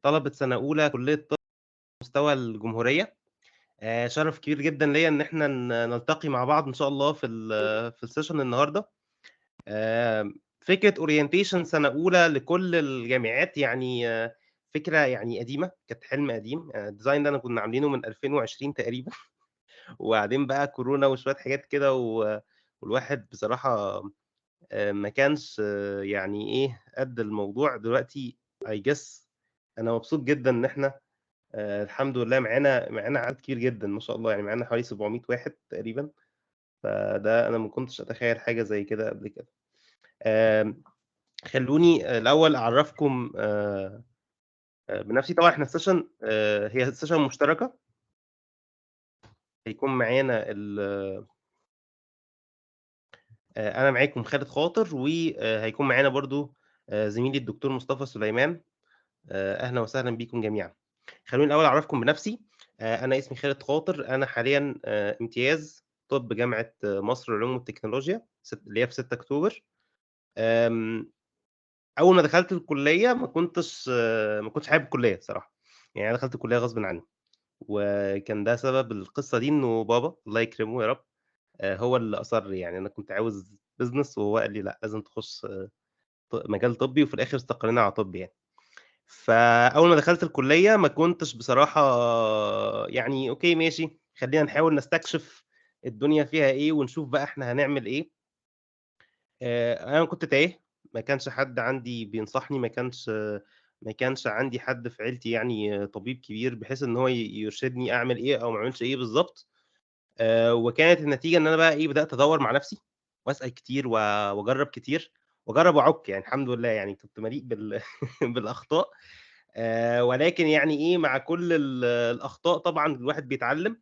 طلبة سنة أولى كلية طب مستوى الجمهورية. شرف كبير جدًا ليّا إن إحنا نلتقي مع بعض إن شاء الله في الsession النهارده. فكرة orientation سنة أولى لكل الجامعات يعني فكرة يعني قديمة، كانت حلم قديم. الdesign ده أنا كنا عاملينه من 2020 تقريبًا وبعدين بقى كورونا وشوية حاجات كده والواحد بصراحة ما كانش يعني إيه قد الموضوع. دلوقتي I guess أنا مبسوط جدًا إن إحنا الحمد لله معانا عدد كبير جدًا ما شاء الله، يعني معانا حوالي 700 واحد تقريبًا. فده أنا ما كنتش أتخيّل حاجة زي كده قبل كده. آمم خلّوني الأول أعرّفكم بنَفْسي. طبعًا إحنا الsession هي session مشتركة. هيكون معانا أنا معاكم خالد خاطر، وهيكون معانا برضه زميلي الدكتور مصطفى سليمان. أهلًا وسهلًا بيكم جميعًا. خلّوني الأول أعرّفكم بنَفْسي. أنا اسمي خالد خاطر، أنا حاليًا امتياز طِب جامعة مصر للعلوم والتكنولوجيا اللي هي في 6 أكتوبر. آمم أول ما دخلت الكُلّية ما كنتش حابب الكُلّية الصراحة. يعني أنا دخلت الكُلّية غصبٍ عني، وكان ده سبب القصة دي إنه بابا الله يكرمه يا رب هو اللي أصَرّ. يعني أنا كنت عاوز business وهو قال لي: "لأ، لازم تخُش مجال طبّي." وفي الآخر استقرينا على طِب يعني. فأول ما دخلت الكُلّية ما كنتش بصراحة يعني أوكي ماشي، خلّينا نحاول نستكشف الدنيا فيها إيه ونشوف بقى إحنا هنعمل إيه. أنا كنت تايه، ما كانش حد عندي بينصحني، ما كانش عندي حد في عيلتي يعني طبيب كبير بحيث إن هو يرشدني أعمل إيه أو ما أعملش إيه بالضبط. وكانت النتيجة إن أنا بقى إيه، بدأت أدوّر مع نفسي وأسأل كتير وأجرّب كتير وأجرّب وأعُك يعني الحمد لله يعني كنت مليء بالأخطاء. ولكن يعني إيه، مع كل الأخطاء طبعًا الواحد بيتعلّم.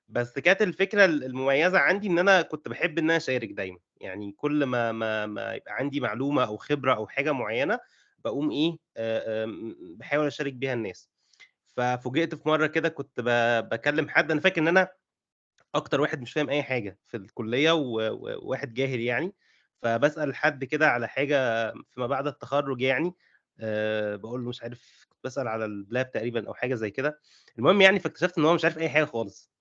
بس كانت الفكرة المميزة عندي إن أنا كنت باحب إن أنا أشارك دايمًا. يعني كل ما يبقى عندي معلومة أو خبرة أو حاجة معيّنة، باقوم إيه، باحاول أشارك بيها الناس. ففوجئت في مرّة كده كنت باكلّم حد. أنا فاكر إن أنا أكتر واحد مش فاهم أي حاجة في الكلية وواحد جاهل يعني. فباسأل حد كده على حاجة فيما بعد التخرُّج يعني. باقول له مش عارف، كنت باسأل على الlab تقريبًا أو حاجة زي كده. المهم يعني فاكتشفت إن هو مش عارف أي حاجة خالص.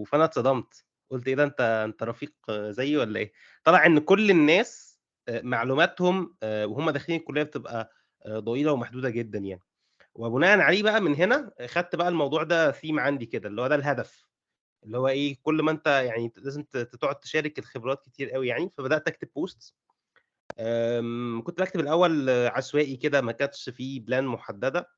فأنا اتصدمت. قُلت إيه ده، أنت رفيق زيي والّا إيه؟ طلع إن كل الناس معلوماتهم وهُم داخلين الكلية بتبقى ضئيلة ومحدودة جدًا يعني. وبناءً عليه بقى من هنا خدت بقى الموضوع ده theme عندي كده، اللي هو ده الهدف. اللي هو إيه، كل ما أنت يعني لازم تقعد تشارك الخبرات كتير أوي يعني. فبدأت أكتب posts. كنت باكتب الأول عشوائي كده، ما كانتش في plan محددة.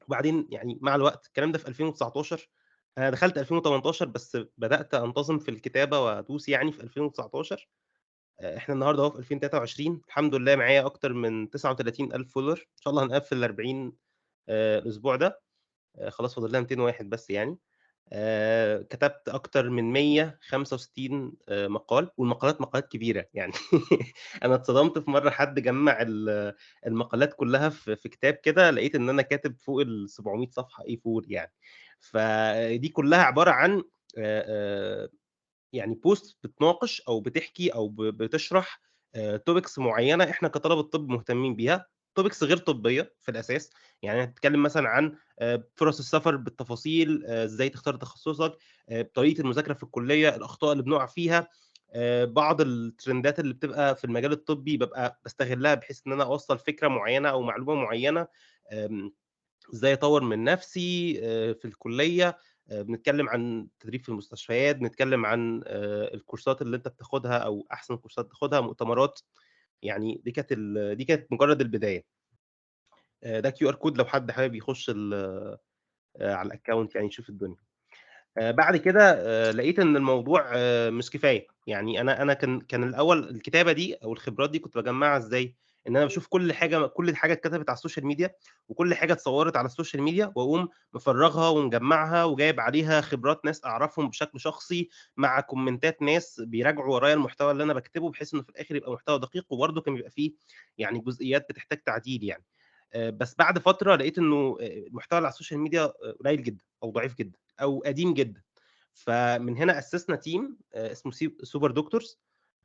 وبعدين يعني مع الوقت الكلام ده في 2019. أنا دخلت 2018 بس بدأت أنتظم في الكتابة وأدوس يعني في 2019. إحنا النهارده أهو في 2023 الحمد لله معايا أكتر من 39,000 follower. إن شاء الله هنقفّل ال40 الأسبوع ده. خلاص فاضل لنا 200 واحد بس يعني. كتبت أكتر من 165 مقال، والمقالات مقالات كبيرة يعني. أنا اتصدمت في مرّة حد جمّع المقالات كلّها في كتاب كده، لقيت إن أنا كاتب فوق ال700 صفحة A4 يعني. فدي كلّها عبارة عن آآ يعني post بتناقش أو بتحكي أو بتشرح topics معيّنة إحنا كطلبة طِب مهتمين بيها. topics غير طبية في الأساس. يعني هتتكلم مثلًا عن فرص السفر بالتفاصيل، إزاي تختار تخصصك، طريقة المذاكرة في الكلية، الأخطاء اللي بنقع فيها، بعض الترندات اللي بتبقى في المجال الطبي بابقى باستغلها بحيث إن أنا أوصّل فكرة معيّنة أو معلومة معيّنة. آمم إزاي أطوّر من نَفْسي في الكُلّية. بنتكلّم عن التدريب في المستشفيات، بنتكلّم عن الكورسات اللي أنت بتاخدها أو أحسن كورسات تاخدها، مؤتمرات. يعني دي كانت مجرّد البداية. ده QR code لو حد حابب يخُش على الaccount يعني يشوف الدنيا. بعد كده لقيت إن الموضوع مش كفاية. يعني أنا كان الأول الكتابة دي أو الخبرات دي كنت باجمّعها إزاي؟ إن أنا باشوف كل حاجة اتكتبت على السوشيال ميديا، وكل حاجة اتصوّرت على السوشيال ميديا، وأقوم مفرّغها ومجمّعها وجايب عليها خبرات ناس أعرفهم بشكل شخصي، مع كومنتات ناس بيراجعوا ورايا المحتوى اللي أنا باكتبه، بحيث إنه في الآخر يبقى محتوى دقيق. وبرضه كان بيبقى فيه يعني جزئيات بتحتاج تعديل يعني. بس بعد فترة لقيت إنه المحتوى اللي على السوشيال ميديا قليل جدًا أو ضعيف جدًا أو قديم جدًا. فمن هنا أسسنا team اسمه super doctors.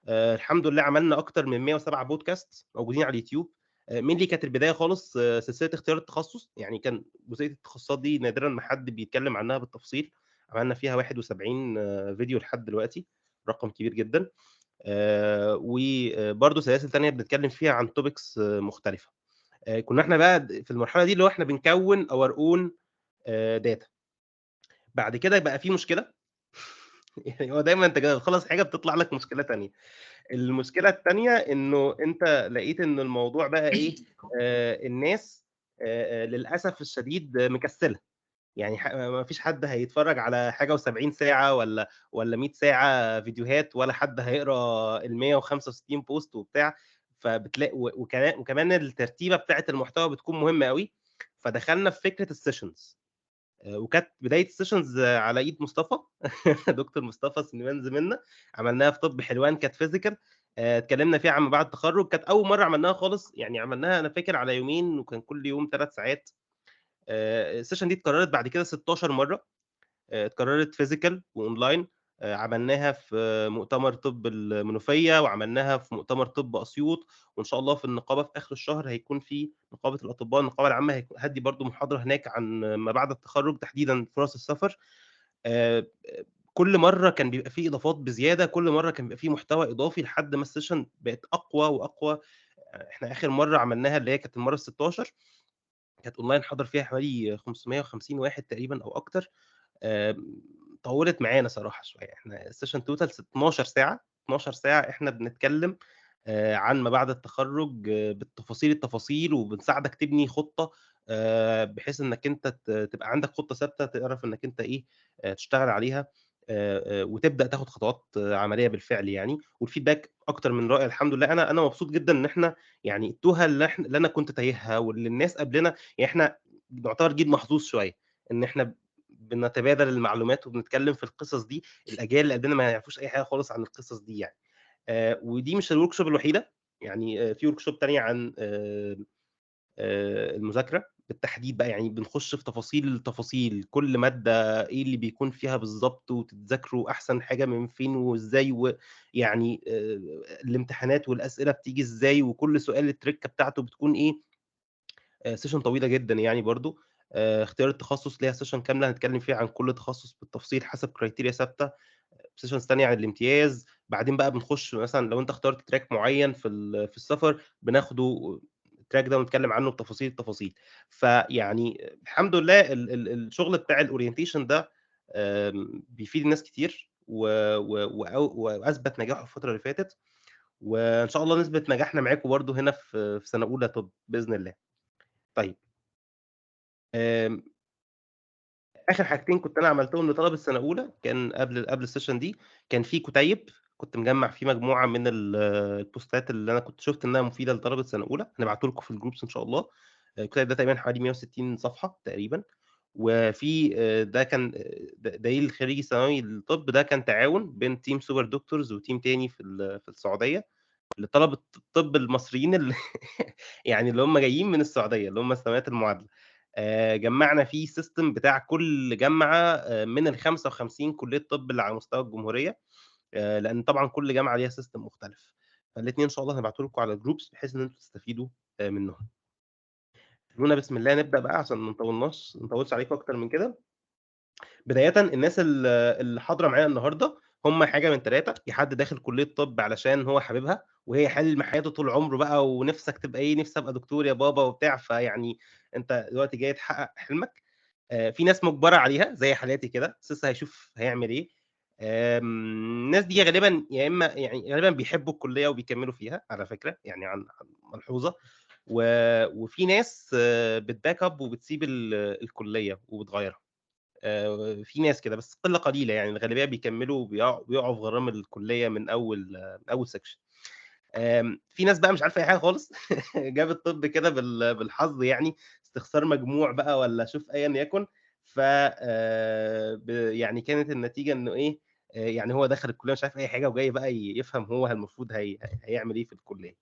الحمد لله عملنا أكتر من 107 podcast موجودين على اليوتيوب. mainly كانت البداية خالص سلسلة اختيار التخصُّص، يعني كان جزئية التخصُّصات دي نادرًا ما حد بيتكلّم عنها بالتفصيل، عملنا فيها 71 فيديو لحد دلوقتي، رقم كبير جدًا. وبرضه سلاسل تانية بنتكلّم فيها عن topics مختلفة. كُنّا إحنا بقى في المرحلة دي اللي هو إحنا بنكوّن our own data. بعد كده بقى في مشكلة يعني هو دايمًا أنت كده بتخلّص حاجة بتطلع لك مشكلة تانية. المشكلة التانية إنه أنت لقيت إن الموضوع بقى إيه، الناس للأسف الشديد مكسّلة. يعني ما فيش حد هيتفرّج على حاجة و70 ساعة والّا 100 ساعة فيديوهات، ولا حد هيقرا ال165 بوست وبتاع. فبتلاقي وكمان الترتيبة بتاعة المحتوى بتكون مهمة أوي. فدخلنا في فكرة الsessions. وكانت بداية الsessions على إيد مصطفى دكتور مصطفى سليمان زميلنا. عملناها في طِب حلوان، كانت physical. اتكلمنا فيها عن ما بعد التخرُّج. كانت أول مرّة عملناها خالص، يعني عملناها أنا فاكر على يومين، وكان كل يوم 3 ساعات. الsession دي اتكررت بعد كده 16 مرّة. اتكررت physical وأونلاين. عملناها في مؤتمر طِب المنوفية، وعملناها في مؤتمر طِب أسيوط، وإن شاء الله في النقابة في آخر الشهر هيكون في نقابة الأطباء، النقابة العامة هادّي برضه محاضرة هناك عن ما بعد التخرُّج، تحديدًا فرص السفر. آآ كل مرّة كان بيبقى في إضافات بزيادة، كل مرّة كان بيبقى في محتوى إضافي لحد ما الsession بقت أقوى وأقوى. إحنا آخر مرّة عملناها اللي هي كانت المرّة ال16، كانت أونلاين حضر فيها حوالي 550 واحد تقريبًا أو أكتر. آمم، طوّلت معانا صراحة شوية. إحنا الsession total 12 ساعة، 12 ساعة إحنا بنتكلّم عن ما بعد التخرُّج بالتفاصيل التفاصيل، وبنساعدك تبني خطة بحيث إنّك أنت تبقى عندك خطة ثابتة تعرف إنّك أنت إيه، تشتغل عليها. وتبدأ تاخُد خطوات عملية بالفعل يعني. والfeedback أكتر من رائع الحمد لله. أنا مبسوط جدًا إن إحنا يعني التوهة اللي أنا كنت تايهها واللي الناس قبلنا، يعني إحنا نعتبر جيل محظوظ شوية، إن إحنا بنتبادل المعلومات وبنتكلّم في القصص دي. الأجيال اللي قبلنا ما يعرفوش أي حاجة خالص عن القصص دي يعني. ودي مش الworkshop الوحيدة. يعني في workshop تانية عن المذاكرة بالتحديد بقى. يعني بنخش في تفاصيل التفاصيل، كل مادة إيه اللي بيكون فيها بالضبط، وتذاكروا أحسن حاجة من فين وإزاي، ويعني الامتحانات والأسئلة بتيجي إزاي، وكل سؤال الترِكّة بتاعته بتكون إيه. session طويلة جدًا يعني برضه. اختيار التخصُّص ليها session كاملة هنتكلّم فيها عن كل تخصُّص بالتفصيل حسب criteria ثابتة. sessions تانية عن الامتياز. بعدين بقى بنخش مثلًا لو أنت اخترت track معيّن في السفر، بناخده الtrack ده ونتكلّم عنه بتفاصيل التفاصيل. فيعني الحمد لله الشغل بتاع الorientation ده بيفيد ناس كتير وأثبت نجاحه الفترة اللي فاتت. وإن شاء الله نثبت نجاحنا معاكم برضه هنا في سنة أولى طِب بإذن الله. طيب. آمم آخر حاجتين كنت أنا عملتهم لطلبة سنة أولى، كان قبل الsession دي. كان في كُتيب كنت مجمّع فيه مجموعة من البوستات اللي أنا كنت شُفت إنها مفيدة لطلبة سنة أولى، هنبعته لكم في الgroups إن شاء الله. الكُتيب ده تقريبًا حوالي 160 صفحة تقريبًا. وفي ده كان دليل خريجي ثانوي الطب، ده كان تعاون بين team super doctors وteam تاني في السعودية، لطلبة الطب المصريين يعني اللي هم جايين من السعودية، اللي هم ثانويات المعادلة. جمّعنا فيه system بتاع كل جامعة من ال55 كلية طب اللي على مستوى الجمهورية. لأن طبعًا كل جامعة ليها system مختلف. فالاتنين إن شاء الله هنبعته لكم على الgroups بحيث إن أنتم تستفيدوا منهم. خلونا بسم الله نبدأ بقى عشان ما نطوّلش عليكم أكتر من كده. بدايةً الناس اللي حاضرة معانا النهارده هم حاجة من 3. يا حد داخل كلية طب علشان هو حاببها، وهي حلم حياته طول عمره بقى، ونِفْسك تبقى إيه، نِفْسي أبقى دكتور يا بابا وبتاع، فيعني أنت دلوقتي جاي تحقق حلمك. في ناس مُجبرة عليها زي حالاتي كده، بس لسه هيشوف هيعمل إيه. الناس دي غالبًا يا إما يعني غالبًا بيحبوا الكلية وبيكمّلوا فيها على فكرة، يعني عن ملحوظة. وفي ناس بتback up وبتسيب الكلية وبتغيّرها. في ناس كده بس قلة قليلة يعني، الغالبية بيكمّلوا وبيقعوا في غرام الكلية من أول section. في ناس بقى مش عارفة أي حاجة خالص جابت طِب كده بالحظ يعني، استخسار مجموع بقى والّا شوف أيًا يكن. ف يعني كانت النتيجة إنه إيه، يعني هو دخل الكلية مش عارف أي حاجة، وجاي بقى يفهم هو المفروض هيعمل إيه في الكلية.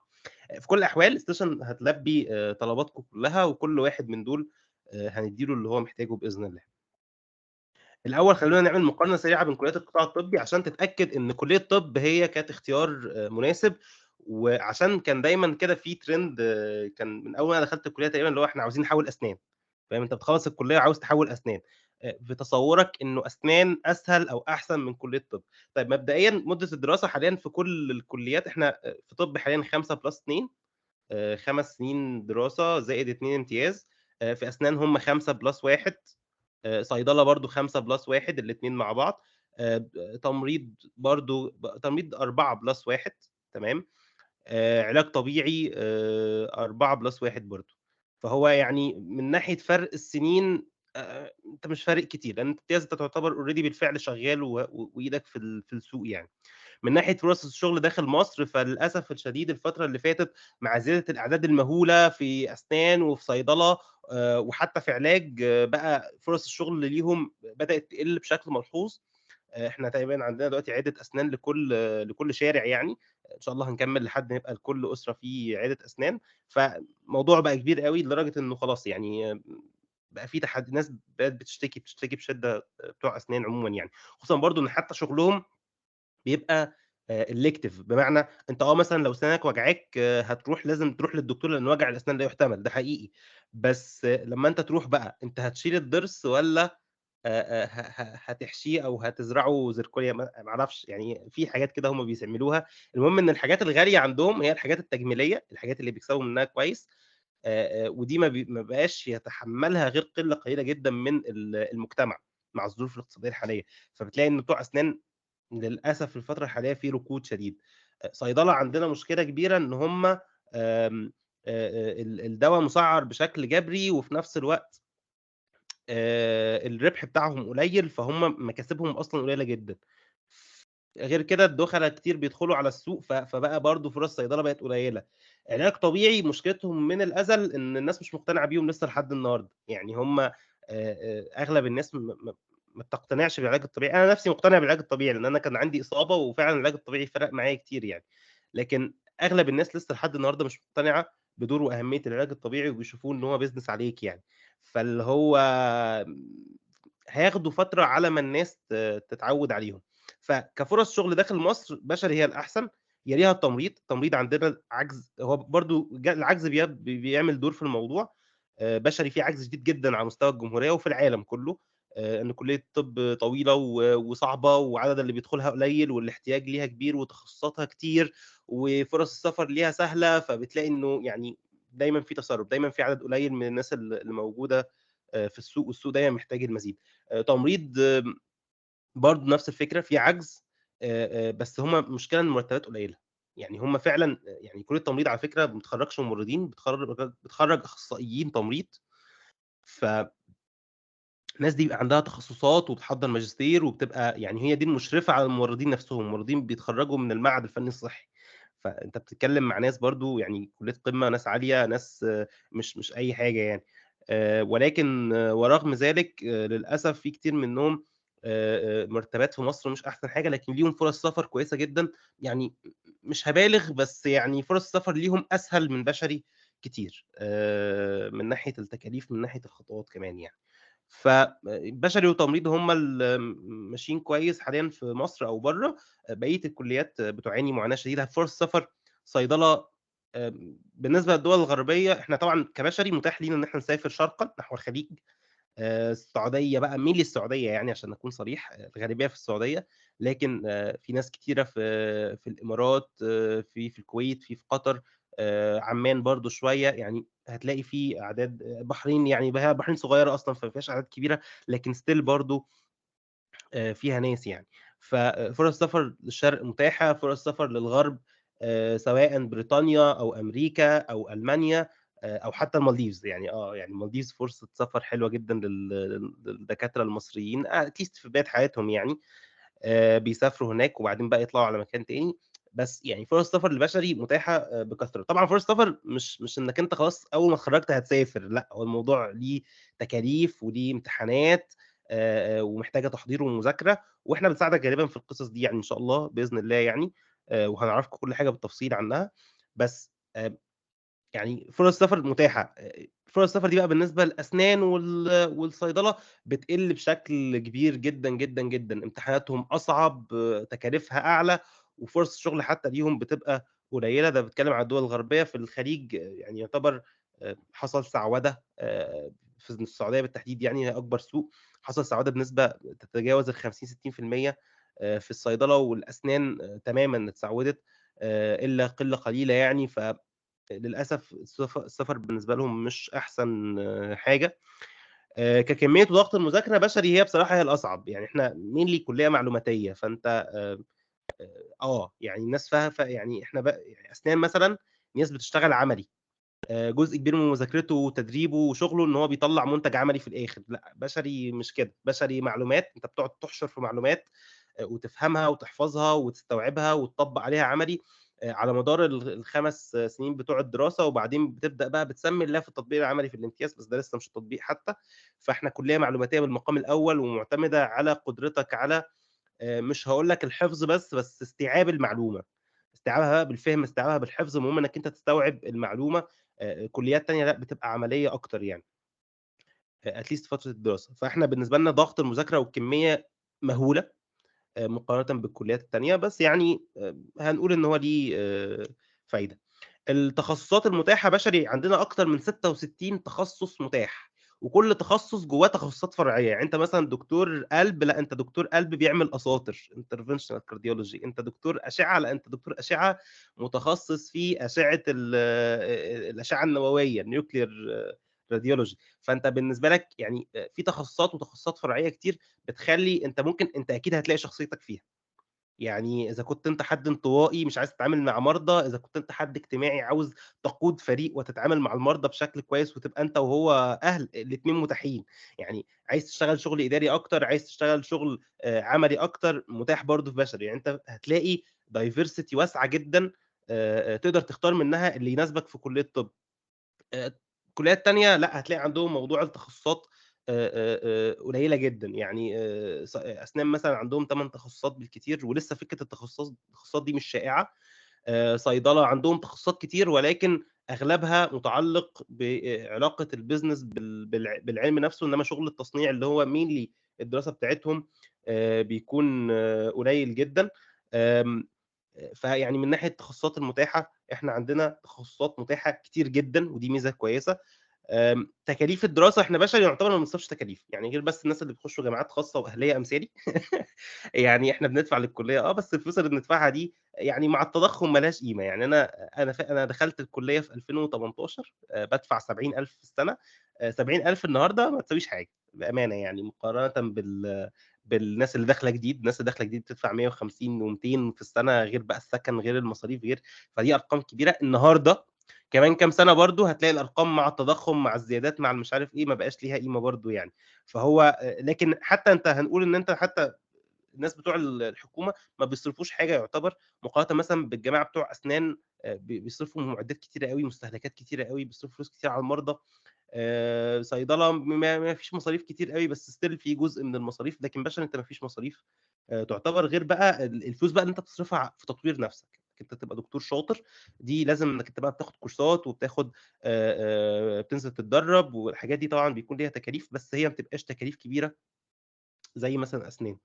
في كل الأحوال الsession هتلبّي طلباتكم كلّها، وكل واحد من دول هندّي له اللي هو محتاجه بإذن الله. الأول خلّونا نعمل مقارنة سريعة بين كليات القطاع الطبي عشان تتأكد إن كلية طب هي كانت اختيار مناسب. وعشان كان دايمًا كده في trend كان من أول ما أنا دخلت الكلية تقريبًا اللي هو إحنا عاوزين نحوّل أسنان، فاهم؟ أنت بتخلّص الكلية وعاوز تحوّل أسنان، في تصوُّرك إنه أسنان أسهل أو أحسن من كلية طِب. طيب مبدئيًا مدة الدراسة حاليًا في كل الكليات إحنا في طِب حاليًا 5+2 5 سنين دراسة زائد 2 امتياز، في أسنان هم 5+1 صيدلة برضه 5+1 الاتنين مع بعض، تمريض برضه تمريض 4+1 تمام، علاج طبيعي 4+1 برضه. فهو يعني من ناحية فرق السنين أنت مش فارق كتير، لأن الامتياز أنت تعتبر already بالفعل شغال وإيدك في السوق يعني. من ناحية فرص الشغل داخل مصر، فللأسف الشديد الفترة اللي فاتت مع زيادة الأعداد المهولة في أسنان وفي صيدلة وحتى في علاج، بقى فرص الشغل ليهم بدأت تقل بشكل ملحوظ. إحنا تقريبًا عندنا دلوقتي عيادة أسنان لكل شارع يعني، إن شاء الله هنكمّل لحد ما يبقى لكل أسرة في عيادة أسنان، فالموضوع بقى كبير أوي لدرجة إنه خلاص يعني بقى في ناس بقت بتشتكي بشدة بتوع أسنان عمومًا يعني، خصوصًا برضه إن حتى شغلهم بيبقى elective بمعنى أنت مثلًا لو سنانك وجعاك لازم تروح للدكتور لأن وجع الأسنان لا يُحتمل، ده حقيقي، بس لمّا أنت تروح بقى أنت هتشيل الضرس والّا ه ه هتحشيه أو هتزرعه زركونيا ما أعرفش، يعني في حاجات كده هُم بيعملوها، المهم إن الحاجات الغالية عندهم هي الحاجات التجميلية، الحاجات اللي بيكسبوا منها كويس، ودي ما بقاش يتحمّلها غير قِلّة قليلة جدًا من المجتمع مع الظروف الاقتصادية الحالية، فبتلاقي إن بتوع أسنان للأسف في الفترة الحالية في ركود شديد. صيدلة عندنا مشكلة كبيرة إن هم الدوا مُسعّر بشكل جبري وفي نفس الوقت الربح بتاعهم قليل، فهُم مكاسبهم أصلًا قليلة جدًا. غير كده الدُخَلة كتير بيدخلوا على السوق، فبقى برضه فرص الصيدلة بقت قليلة. علاج طبيعي مشكلتهم من الأزل إن الناس مش مقتنعة بيهم لسه لحد النهارده، يعني هُم أغلب الناس ما بتقتنعش بالعلاج الطبيعي، أنا نفسي مقتنع بالعلاج الطبيعي، لإن أنا كان عندي إصابة وفعلًا العلاج الطبيعي فرق معايا كتير يعني، لكن أغلب الناس لسه لحد النهارده مش مقتنعة بدور وأهمية العلاج الطبيعي وبيشوفوه إن هو business عليك يعني. فاللي هو هياخدوا فترة على ما الناس تتعوّد عليهم. فكفُرص شغل داخل مصر بشري هي الأحسن، يليها التمريض، التمريض عندنا عجز هو برضه العجز بيعمل دور في الموضوع، بشري فيه عجز شديد جدًا على مستوى الجمهورية وفي العالم كُلّه، إن كلية الطب طويلة وصعبة وعدد اللي بيدخلها قليل والاحتياج ليها كبير وتخصصاتها كتير وفُرص السفر ليها سهلة، فبتلاقي إنه يعني دايمًا في تسرُّب، دايمًا في عدد قليل من الناس اللي موجودة في السوق والسوق دايمًا محتاج المزيد. تمريض برضه نفس الفكرة، في عجز بس هم المشكلة إن المرتبات قليلة، يعني هم فعلًا يعني كلية التمريض على فكرة ما بتخرّجش ممرضين، بتخرّج أخصائيين تمريض، فالناس دي بيبقى عندها تخصصات وبتحضّر ماجستير وبتبقى يعني هي دي المشرفة على الممرضين نفسهم، الممرضين بيتخرّجوا من المعهد الفني الصحي، فأنت بتتكلم مع ناس برضه يعني كلية قمة، ناس عالية، ناس مش أي حاجة يعني. ولكن ورغم ذلك للأسف في كتير منهم مرتبات في مصر مش أحسن حاجة، لكن ليهم فرص سفر كويسة جدًا، يعني مش هابالغ بس يعني فرص السفر ليهم أسهل من بشري كتير، من ناحية التكاليف، من ناحية الخطوات كمان يعني. فبشري وتمريض هم ماشيين كويس حاليًا في مصر أو برّه، بقية الكليات بتعاني معاناة شديدة. فرص السفر صيدلة بالنسبة للدول الغربية إحنا طبعًا كبشري متاح لينا إن إحنا نسافر شرقًا نحو الخليج، السعودية بقى mainly السعودية يعني عشان أكون صريح، الغالبية في السعودية، لكن في ناس كتيرة في الإمارات، في الكويت، في قطر، عمان برضه شوية، يعني هتلاقي في أعداد البحرين يعني البحرين صغيرة أصلًا فما فيهاش أعداد كبيرة، لكن still برضه فيها ناس يعني. ففرص السفر للشرق متاحة، فرص السفر للغرب سواء بريطانيا أو أمريكا أو ألمانيا أو حتى المالديفز، يعني يعني المالديفز فرصة سفر حلوة جدًا للدكاترة المصريين at least في بداية حياتهم يعني، بيسافروا هناك وبعدين بقى يطلعوا على مكان تاني، بس يعني فرص السفر البشري متاحة بكثرة. طبعًا فرص السفر مش إنك أنت خلاص أول ما اتخرجت هتسافر، لأ، هو الموضوع ليه تكاليف وليه امتحانات ومحتاجة تحضير ومذاكرة، وإحنا بنساعدك غالبًا في القصص دي يعني إن شاء الله بإذن الله يعني، وهنعرّفكم كل حاجة بالتفصيل عنها، بس يعني فرص السفر متاحة، فرص السفر دي بقى بالنسبة للأسنان والصيدلة بتقِل بشكل كبير جدًا، جدًا، جدًا، امتحاناتهم أصعب، تكاليفها أعلى، وفرص الشغل حتى ليهم بتبقى قليلة، ده باتكلم على الدول الغربية. في الخليج يعني يعتبر حصل سعودة في السعودية بالتحديد، يعني هي أكبر سوق، حصل سعودة بنسبة تتجاوز ال50 60% في الصيدلة والأسنان تمامًا اتسعودت إلا قلة قليلة يعني. فللأسف السفر بالنسبة لهم مش أحسن حاجة. ككمية وضغط المذاكرة بشري هي بصراحة هي الأصعب، يعني إحنا mainly كلية معلوماتية، فأنت يعني الناس يعني إحنا يعني أسنان مثلًا ناس بتشتغل عملي، جزء كبير من مذاكرته وتدريبه وشغله إن هو بيطلّع منتج عملي في الآخر. لأ، بشري مش كده، بشري معلومات، أنت بتقعد تحشر في معلومات وتفهمها وتحفظها وتستوعبها وتطبّق عليها عملي على مدار ال5 سنين بتوع الدراسة، وبعدين بتبدأ بقى بتسمّي الله في التطبيق العملي في الامتياز، بس ده لسه مش التطبيق حتى. فإحنا كلية معلوماتية بالمقام الأول ومعتمدة على قدرتك على مش هاقول لك الحفظ بس استيعاب المعلومة، استيعابها بقى بالفهم، استيعابها بالحفظ، المهم إنك أنت تستوعب المعلومة. كليات تانية لأ، بتبقى عملية أكتر يعني at least فترة الدراسة. فإحنا بالنسبة لنا ضغط المذاكرة والكمية مهولة مقارنةً بالكليات التانية، بس يعني هنقول إن هو ليه فايدة. التخصصات المتاحة بشري عندنا أكتر من 66 تخصُّص متاح، وكل تخصُّص جوّاه تخصصات فرعية. يعني أنت مثلًا دكتور قلب، لأ أنت دكتور قلب بيعمل أساطر interventional cardiology. أنت دكتور أشعة، لأ أنت دكتور أشعة متخصص في أشعة الأشعة النووية nuclear radiology. فأنت بالنسبة لك يعني في تخصصات وتخصصات فرعية كتير بتخلّي أنت ممكن أنت أكيد هتلاقي شخصيتك فيها. يعني إذا كنت أنت حد انطوائي مش عايز تتعامل مع مرضى، إذا كنت أنت حد اجتماعي عاوز تقود فريق وتتعامل مع المرضى بشكل كويس وتبقى أنت وهو الاتنين متاحين. يعني عايز تشتغل شغل إداري أكتر، عايز تشتغل شغل عملي أكتر، متاح برضه في بشري. يعني أنت هتلاقي diversity واسعة جدًا تقدر تختار منها اللي يناسبك في كلية طب. كليات تانية لأ، هتلاقي عندهم موضوع التخصصات قليلة جدًا. يعني أسنان مثلًا عندهم 8 تخصصات بالكتير، ولسه فكرة التخصصات دي مش شائعة. صيدلة عندهم تخصصات كتير، ولكن أغلبها متعلق بعلاقة الbusiness بالعلم نفسه، إنما شغل التصنيع اللي هو mainly الدراسة بتاعتهم بيكون قليل جدًا. آمم فيعني من ناحية التخصصات المتاحة، إحنا عندنا تخصصات متاحة كتير جدًا، ودي ميزة كويسة. تكاليف الدراسة إحنا بشري يعتبر ما بنصرفش تكاليف، يعني غير بس الناس اللي بيخشوا جامعات خاصة وأهلية أمثالي. يعني إحنا بندفع للكلية بس الفلوس اللي بندفعها دي يعني مع التضخم ما لهاش قيمة. يعني أنا دخلت الكلية في 2018 بادفع 70,000 في السنة. 70,000 النهارده ما تساويش حاجة بأمانة يعني، مقارنة بالناس اللي داخلة جديد. الناس اللي داخلة جديد بتدفع 150 و200 في السنة، غير بقى السكن، غير المصاريف، فدي أرقام كبيرة. النهارده كمان كام سنة برضه هتلاقي الأرقام مع التضخم، مع الزيادات، مع المش عارف إيه، ما بقاش ليها قيمة برضه يعني. فهو لكن حتى أنت هنقول إن أنت حتى الناس بتوع الحكومة ما بيصرفوش حاجة يعتبر، مقارنة مثلًا بالجماعة بتوع أسنان بيصرفوا معدات كتيرة أوي، مستهلكات كتيرة أوي، بيصرفوا فلوس كتير على المرضى. صيدلة ما فيش مصاريف كتير أوي، بس still في جزء من المصاريف. لكن باشا أنت ما فيش مصاريف تعتبر، غير بقى الفلوس بقى اللي أنت بتصرفها في تطوير نفسك. إنك أنت تبقى دكتور شاطر، دي لازم إنك أنت بقى بتاخد كورسات وبتاخد بتنزل تتدرب، والحاجات دي طبعًا بيكون ليها تكاليف، بس هي ما بتبقاش تكاليف كبيرة زي مثلًا أسنان.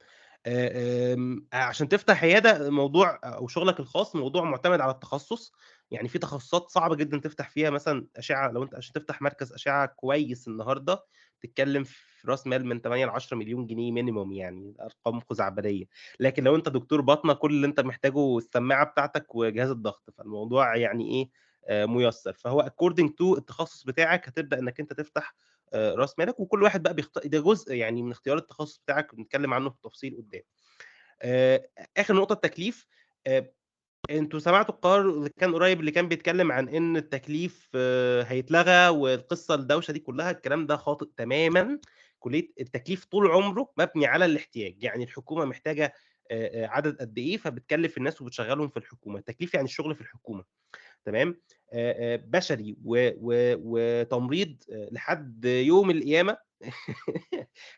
عشان تفتح عيادة موضوع أو شغلك الخاص موضوع مُعتمد على التخصُّص. يعني في تخصُّصات صعبة جدًا تفتح فيها مثلًا أشعة. لو أنت عشان تفتح مركز أشعة كويس النهارده بتتكلّم في راس مال من 8 ل10 مليون جنيه minimum، يعني أرقام خزعبلية. لكن لو أنت دكتور باطنة كل اللي أنت محتاجه السماعة بتاعتك وجهاز الضغط، فالموضوع يعني إيه، مُيسّر. فهو according to التخصُّص بتاعك هتبدأ إنّك أنت تفتح راس مالك، وكل واحد بقى ده جزء يعني من اختيار التخصص بتاعك بنتكلم عنه بالتفصيل قدّام. آخر نقطة التكليف. آآ أنتم سمعتوا القرار اللي كان قريب اللي كان بيتكلم عن إن التكليف هيتلغى والقصة الدوشة دي كلّها، الكلام ده خاطئ تمامًا. التكليف طول عمره مبني على الاحتياج. يعني الحكومة محتاجة عدد قد إيه، فبتكلّف الناس وبتشغّلهم في الحكومة. التكليف يعني الشغل في الحكومة. تمام. بشري و و وتمريض لحد يوم القيامة.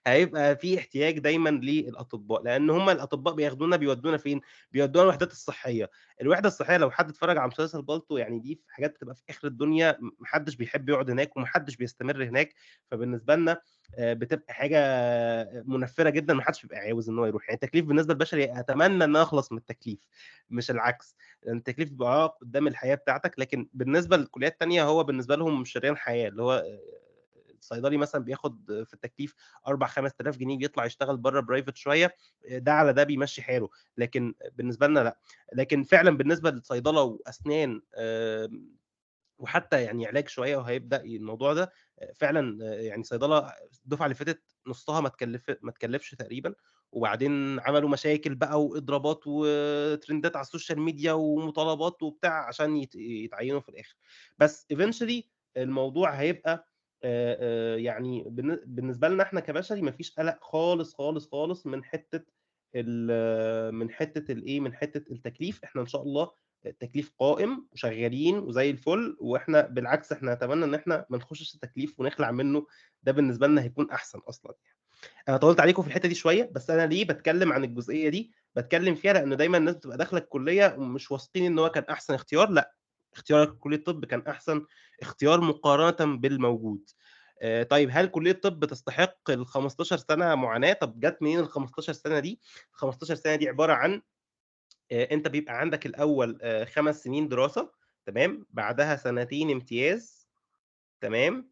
هيبقى في احتياج دايمًا للأطباء، لأن هم الأطباء بياخدونا بيودونا فين؟ بيودونا الوحدات الصحية. الوحدة الصحية لو حد اتفرج على مسلسل بالطو يعني دي حاجات بتبقى في آخر الدنيا، ما حدش بيحب يقعد هناك وما حدش بيستمر هناك، فبالنسبة لنا بتبقى حاجة منفرة جدًا، ما حدش بيبقى عاوز إن هو يروح. يعني التكليف بالنسبة للبشري أتمنى إن أنا أخلص من التكليف، مش العكس. لأن التكليف بيبقى عائق قدام الحياة بتاعتك، لكن بالنسبة للكليات التانية هو بالنسبة لهم شريان حياة، اللي هو الصيدلي مثلًا بياخد في التكليف 4، 5000 جنيه، بيطلع يشتغل برّه private شوية، ده على ده بيمشّي حاله، لكن بالنسبة لنا لأ. لكن فعلًا بالنسبة للصيدلة وأسنان وحتى يعني علاج شوية وهيبدأ الموضوع ده فعلًا يعني صيدلة الدفعة اللي فاتت نُصّها ما اتكلّفش تقريبًا، وبعدين عملوا مشاكل بقى وإضرابات وترندات على السوشيال ميديا ومطالبات وبتاع عشان يتعيّنوا في الآخر. بس eventually الموضوع هيبقى يعني بالنسبة لنا إحنا كبشري ما فيش قلق خالص، خالص، خالص من حتّة التكليف. إحنا إن شاء الله التكليف قائم وشغالين وزي الفل، واحنا بالعكس احنا نتمنى ان احنا ما نخشش التكليف ونخلع منه، ده بالنسبه لنا هيكون احسن اصلا يعني. انا طولت عليكم في الحته دي شويه، بس انا ليه بتكلم عن الجزئيه دي؟ بتكلم فيها لان دايما الناس بتبقى داخله الكليه ومش واثقين ان هو كان احسن اختيار. لا، اختيارك كليه الطب كان احسن اختيار مقارنه بالموجود. طيب هل كليه الطب تستحق ال 15 سنه معاناه؟ طب جت منين ال 15 سنه دي؟ ال 15 سنه دي عباره عن أنت بيبقى عندك الأول 5 سنين دراسة، تمام، بعدها سنتين امتياز، تمام،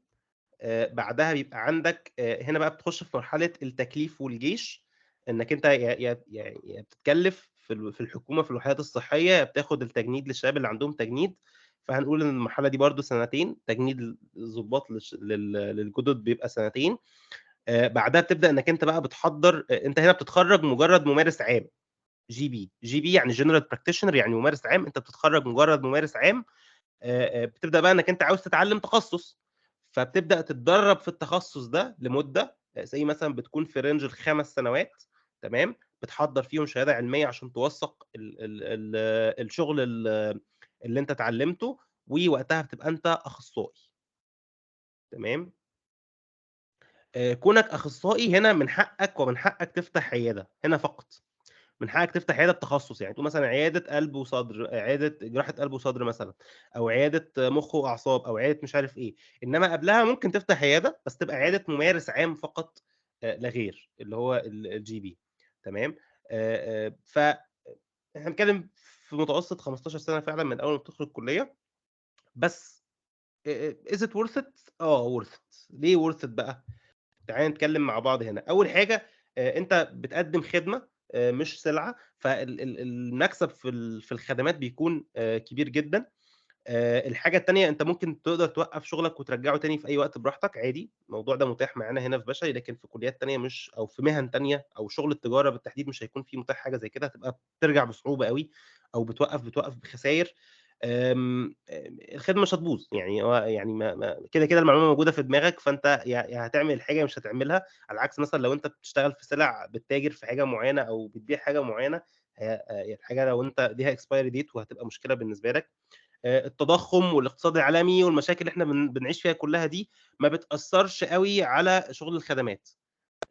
بعدها بيبقى عندك هنا بقى بتخش في مرحلة التكليف والجيش، إنّك أنت يا بتتكلّف في الحكومة في الوحدات الصحية، يا بتاخد التجنيد للشباب اللي عندهم تجنيد، فهنقول إن المرحلة دي برضه سنتين، تجنيد الضباط للجدد بيبقى سنتين. بعدها بتبدأ إنّك أنت بقى بتحضّر، أنت هنا بتتخرّج مجرّد ممارس عام. جي بي يعني general practitioner، يعني ممارس عام، أنت بتتخرّج مجرّد ممارس عام. بتبدأ بقى إنّك أنت عاوز تتعلّم تخصُّص، فبتبدأ تتدرّب في التخصُّص ده لمدة say مثلًا بتكون في range ال5 سنوات، تمام، بتحضّر فيهم شهادة علمية عشان توثّق الشغل اللي أنت اتعلّمته، ووقتها بتبقى أنت أخصائي، تمام. كونك أخصائي هنا من حقّك ومن حقّك تفتح عيادة، هنا فقط. من حقك تفتح عياده بتخصص، يعني تقول مثلًا عياده قلب وصدر، عياده جراحة قلب وصدر مثلًا، أو عياده مُخ وأعصاب، أو عياده مش عارف إيه. إنما قبلها ممكن تفتح عياده، بس تبقى عياده ممارس عام فقط لا غير، اللي هو الGP، تمام. ف إحنا بنتكلم في متوسط 15 سنة فعلًا من أول ما بتدخل الكلية، بس is it worth it؟ worth it. ليه worth it بقى؟ تعالَ نتكلم مع بعض هنا. أول حاجة أنت بتقدّم خدمة مش سلعة، المكسب في الخدمات بيكون كبير جدًا. الحاجة التانية أنت ممكن تقدر توقّف شغلك وترجّعه تاني في أي وقت براحتك عادي، الموضوع ده متاح معانا هنا في بشري، لكن في كليات تانية مش، أو في مهن تانية أو شغل التجارة بالتحديد مش هيكون في متاح حاجة زي كده، هتبقى بترجع بصعوبة أوي، أو بتوقّف بخساير. الخدمة مش هتبوظ، يعني هو يعني ما كده المعلومة موجودة في دماغك، فأنت يا هتعمل الحاجة يا مش هتعملها. على العكس مثلًا لو أنت بتشتغل في سلع، بتتاجر في حاجة معيّنة أو بتبيع حاجة معيّنة، هي الحاجة لو أنت ليها expiry date وهتبقى مشكلة بالنسبة لك. التضخُّم والاقتصاد العالمي والمشاكل اللي إحنا بنعيش فيها كلّها دي ما بتأثّرش أوي على شغل الخدمات،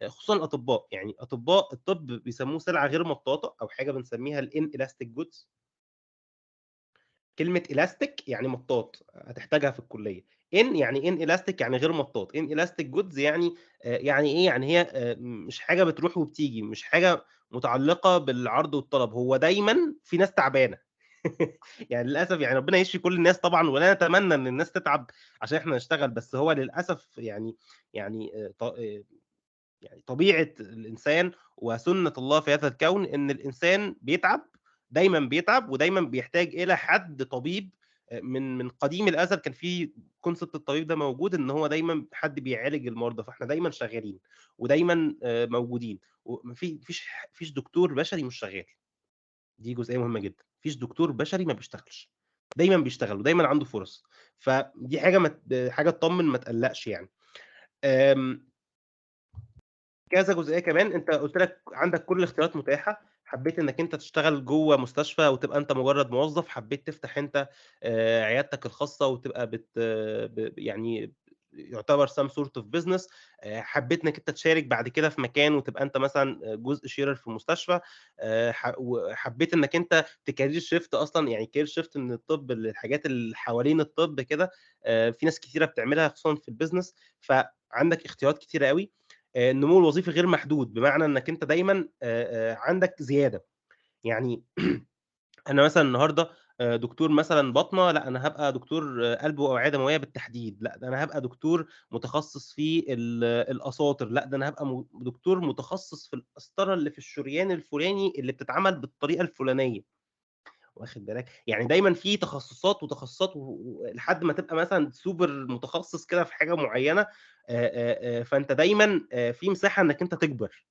خصوصًا الأطباء. يعني أطباء الطب بيسموه سلعة غير مطاطة، أو حاجة بنسميها الinelastic goods. كلمة elastic يعني مطاط، هتحتاجها في الكلية. يعني inelastic يعني غير مطاط. inelastic goods يعني إيه؟ يعني هي مش حاجة بتروح وبتيجي، مش حاجة متعلقة بالعرض والطلب، هو دايمًا في ناس تعبانة. يعني للأسف، يعني ربنا يشفي كل الناس طبعًا، ولا نتمنى إن الناس تتعب عشان إحنا نشتغل، بس هو للأسف يعني يعني طبيعة الإنسان وسُنّة الله في هذا الكون إن الإنسان بيتعب، دايمًا بيتعب، ودايمًا بيحتاج إلى حد طبيب. من قديم الأزل كان في concept الطبيب ده موجود، إن هو دايمًا حد بيعالج المرضى، فإحنا دايمًا شغالين، ودايمًا موجودين، وما فيش دكتور بشري مش شغال. دي جزئية مهمة جدًا، ما فيش دكتور بشري ما بيشتغلش، دايمًا بيشتغل ودايمًا عنده فرص، فدي حاجة حاجة تطمّن ما تقلّقش يعني. آمم كذا جزئية كمان، أنت قُلت لك عندك كل الاختيارات متاحة، حبّيت إنّك أنت تشتغل جوّه مستشفى وتبقى أنت مجرّد موظف، حبّيت تفتح أنت عيادتك الخاصة وتبقى يعني يعتبر some sort of business. حبيت إنك أنت تشارك بعد كده في مكان وتبقى أنت مثلًا جزء sharer في مستشفى. وحبيت إنك أنت تcareer shift أصلًا، يعني career shift من الطب للحاجات اللي حوالين الطب كده. في ناس كتيرة بتعملها خصوصًا في الbusiness، فعندك اختيارات كتيرة أوي. النمو الوظيفي غير محدود، بمعنى إنك أنت دايمًا عندك زيادة. يعني أنا مثلًا النهارده دكتور مثلًا باطنة، لأ أنا هابقى دكتور قلب وأوعية دموية بالتحديد، لأ ده أنا هابقى دكتور متخصص في الأساطر، لأ ده أنا هابقى دكتور متخصص في القسطرة اللي في الشريان الفلاني اللي بتتعمل بالطريقة الفلانية، واخد بالك؟ يعني دايمًا في تخصصات وتخصصات لحد ما تبقى مثلًا سوبر متخصص كده في حاجة معينة. فأنت دايمًا في مساحة إنك أنت تكبر.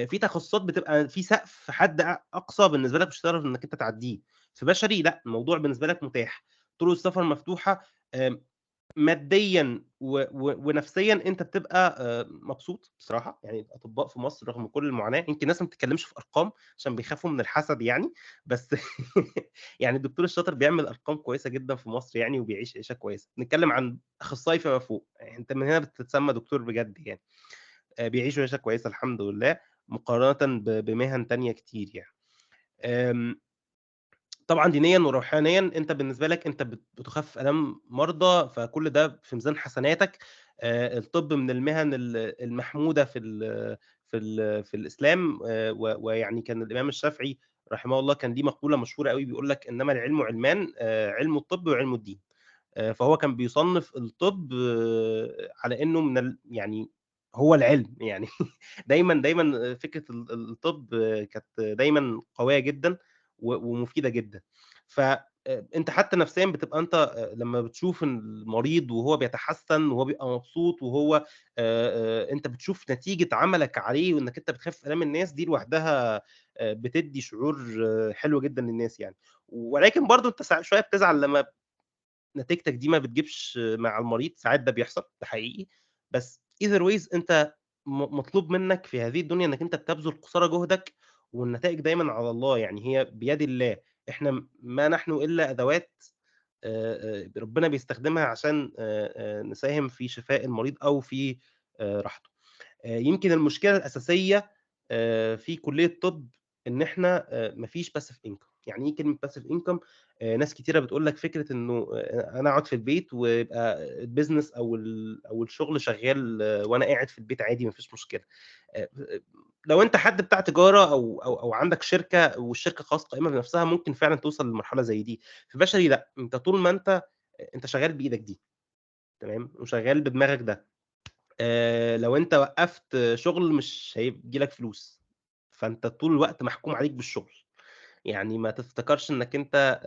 في تخصصات بتبقى في سقف حد أقصى بالنسبة لك مش هتعرف إنك أنت تعدّيه. في بشري لأ، الموضوع بالنسبة لك متاح، طرق السفر مفتوحة. ماديًا ونفسيًا أنت بتبقى مبسوط بصراحة. يعني الأطباء في مصر رغم كل المعاناة، يمكن الناس ما بتتكلمش في أرقام عشان بيخافوا من الحسد يعني، بس يعني الدكتور الشاطر بيعمل أرقام كويسة جدًا في مصر يعني وبيعيش عيشة كويسة. نتكلم عن أخصائي فما فوق، يعني أنت من هنا بتتسمى دكتور بجد يعني. بيعيشوا عيشة كويسة الحمد لله، مقارنةً بمهن تانية كتير يعني. آمم، طبعًا دينيًا وروحانيًا أنت بالنسبة لك أنت بتخفف آلام مرضى، فكل ده في ميزان حسناتك. الطب من المهن المحمودة في الإسلام. ويعني كان الإمام الشافعي رحمه الله كان ليه مقولة مشهورة أوي بيقول لك: "إنما العلم علمان، علم الطب وعلم الدين." فهو كان بيصنّف الطب على إنه يعني هو العلم يعني. دايمًا فكرة الطب كانت دايمًا قوية جدًا ومفيدة جدًا. ف أنت حتى نفسيًا بتبقى أنت لمّا بتشوف المريض وهو بيتحسّن وهو بيبقى مبسوط وهو أنت بتشوف نتيجة عملك عليه وإنك أنت بتخفف آلام الناس، دي لوحدها بتدّي شعور حلو جدًا للناس يعني. ولكن برضه أنت شوية بتزعل لمّا نتيجتك دي ما بتجيبش مع المريض، ساعات ده بيحصل، ده حقيقي. بس either ways أنت مطلوب منك في هذه الدنيا إنك أنت بتبذل قصارى جهدك، والنتائج دايمًا على الله، يعني هي بيد الله. إحنا ما نحن إلا أدوات ربنا بيستخدمها عشان نساهم في شفاء المريض أو في راحته. يمكن المشكلة الأساسية في كلية الطب إن إحنا ما فيش passive income. يعني إيه كلمة passive income؟ ناس كتيرة بتقول لك فكرة إنه أنا أقعد في البيت ويبقى الbusiness أو الشغل شغال وأنا قاعد في البيت عادي ما فيش مشكلة. آآ لو أنت حد بتاع تجارة أو عندك شركة والشركة خلاص قائمة بنفسها، ممكن فعلًا توصل لمرحلة زي دي. في بشري لأ، أنت طول ما أنت شغال بإيدك دي، تمام، وشغال بدماغك ده. لو أنت وقّفت شغل مش هييجي لك فلوس، فأنت طول الوقت محكوم عليك بالشغل. يعني ما تفتكرش إنّك أنت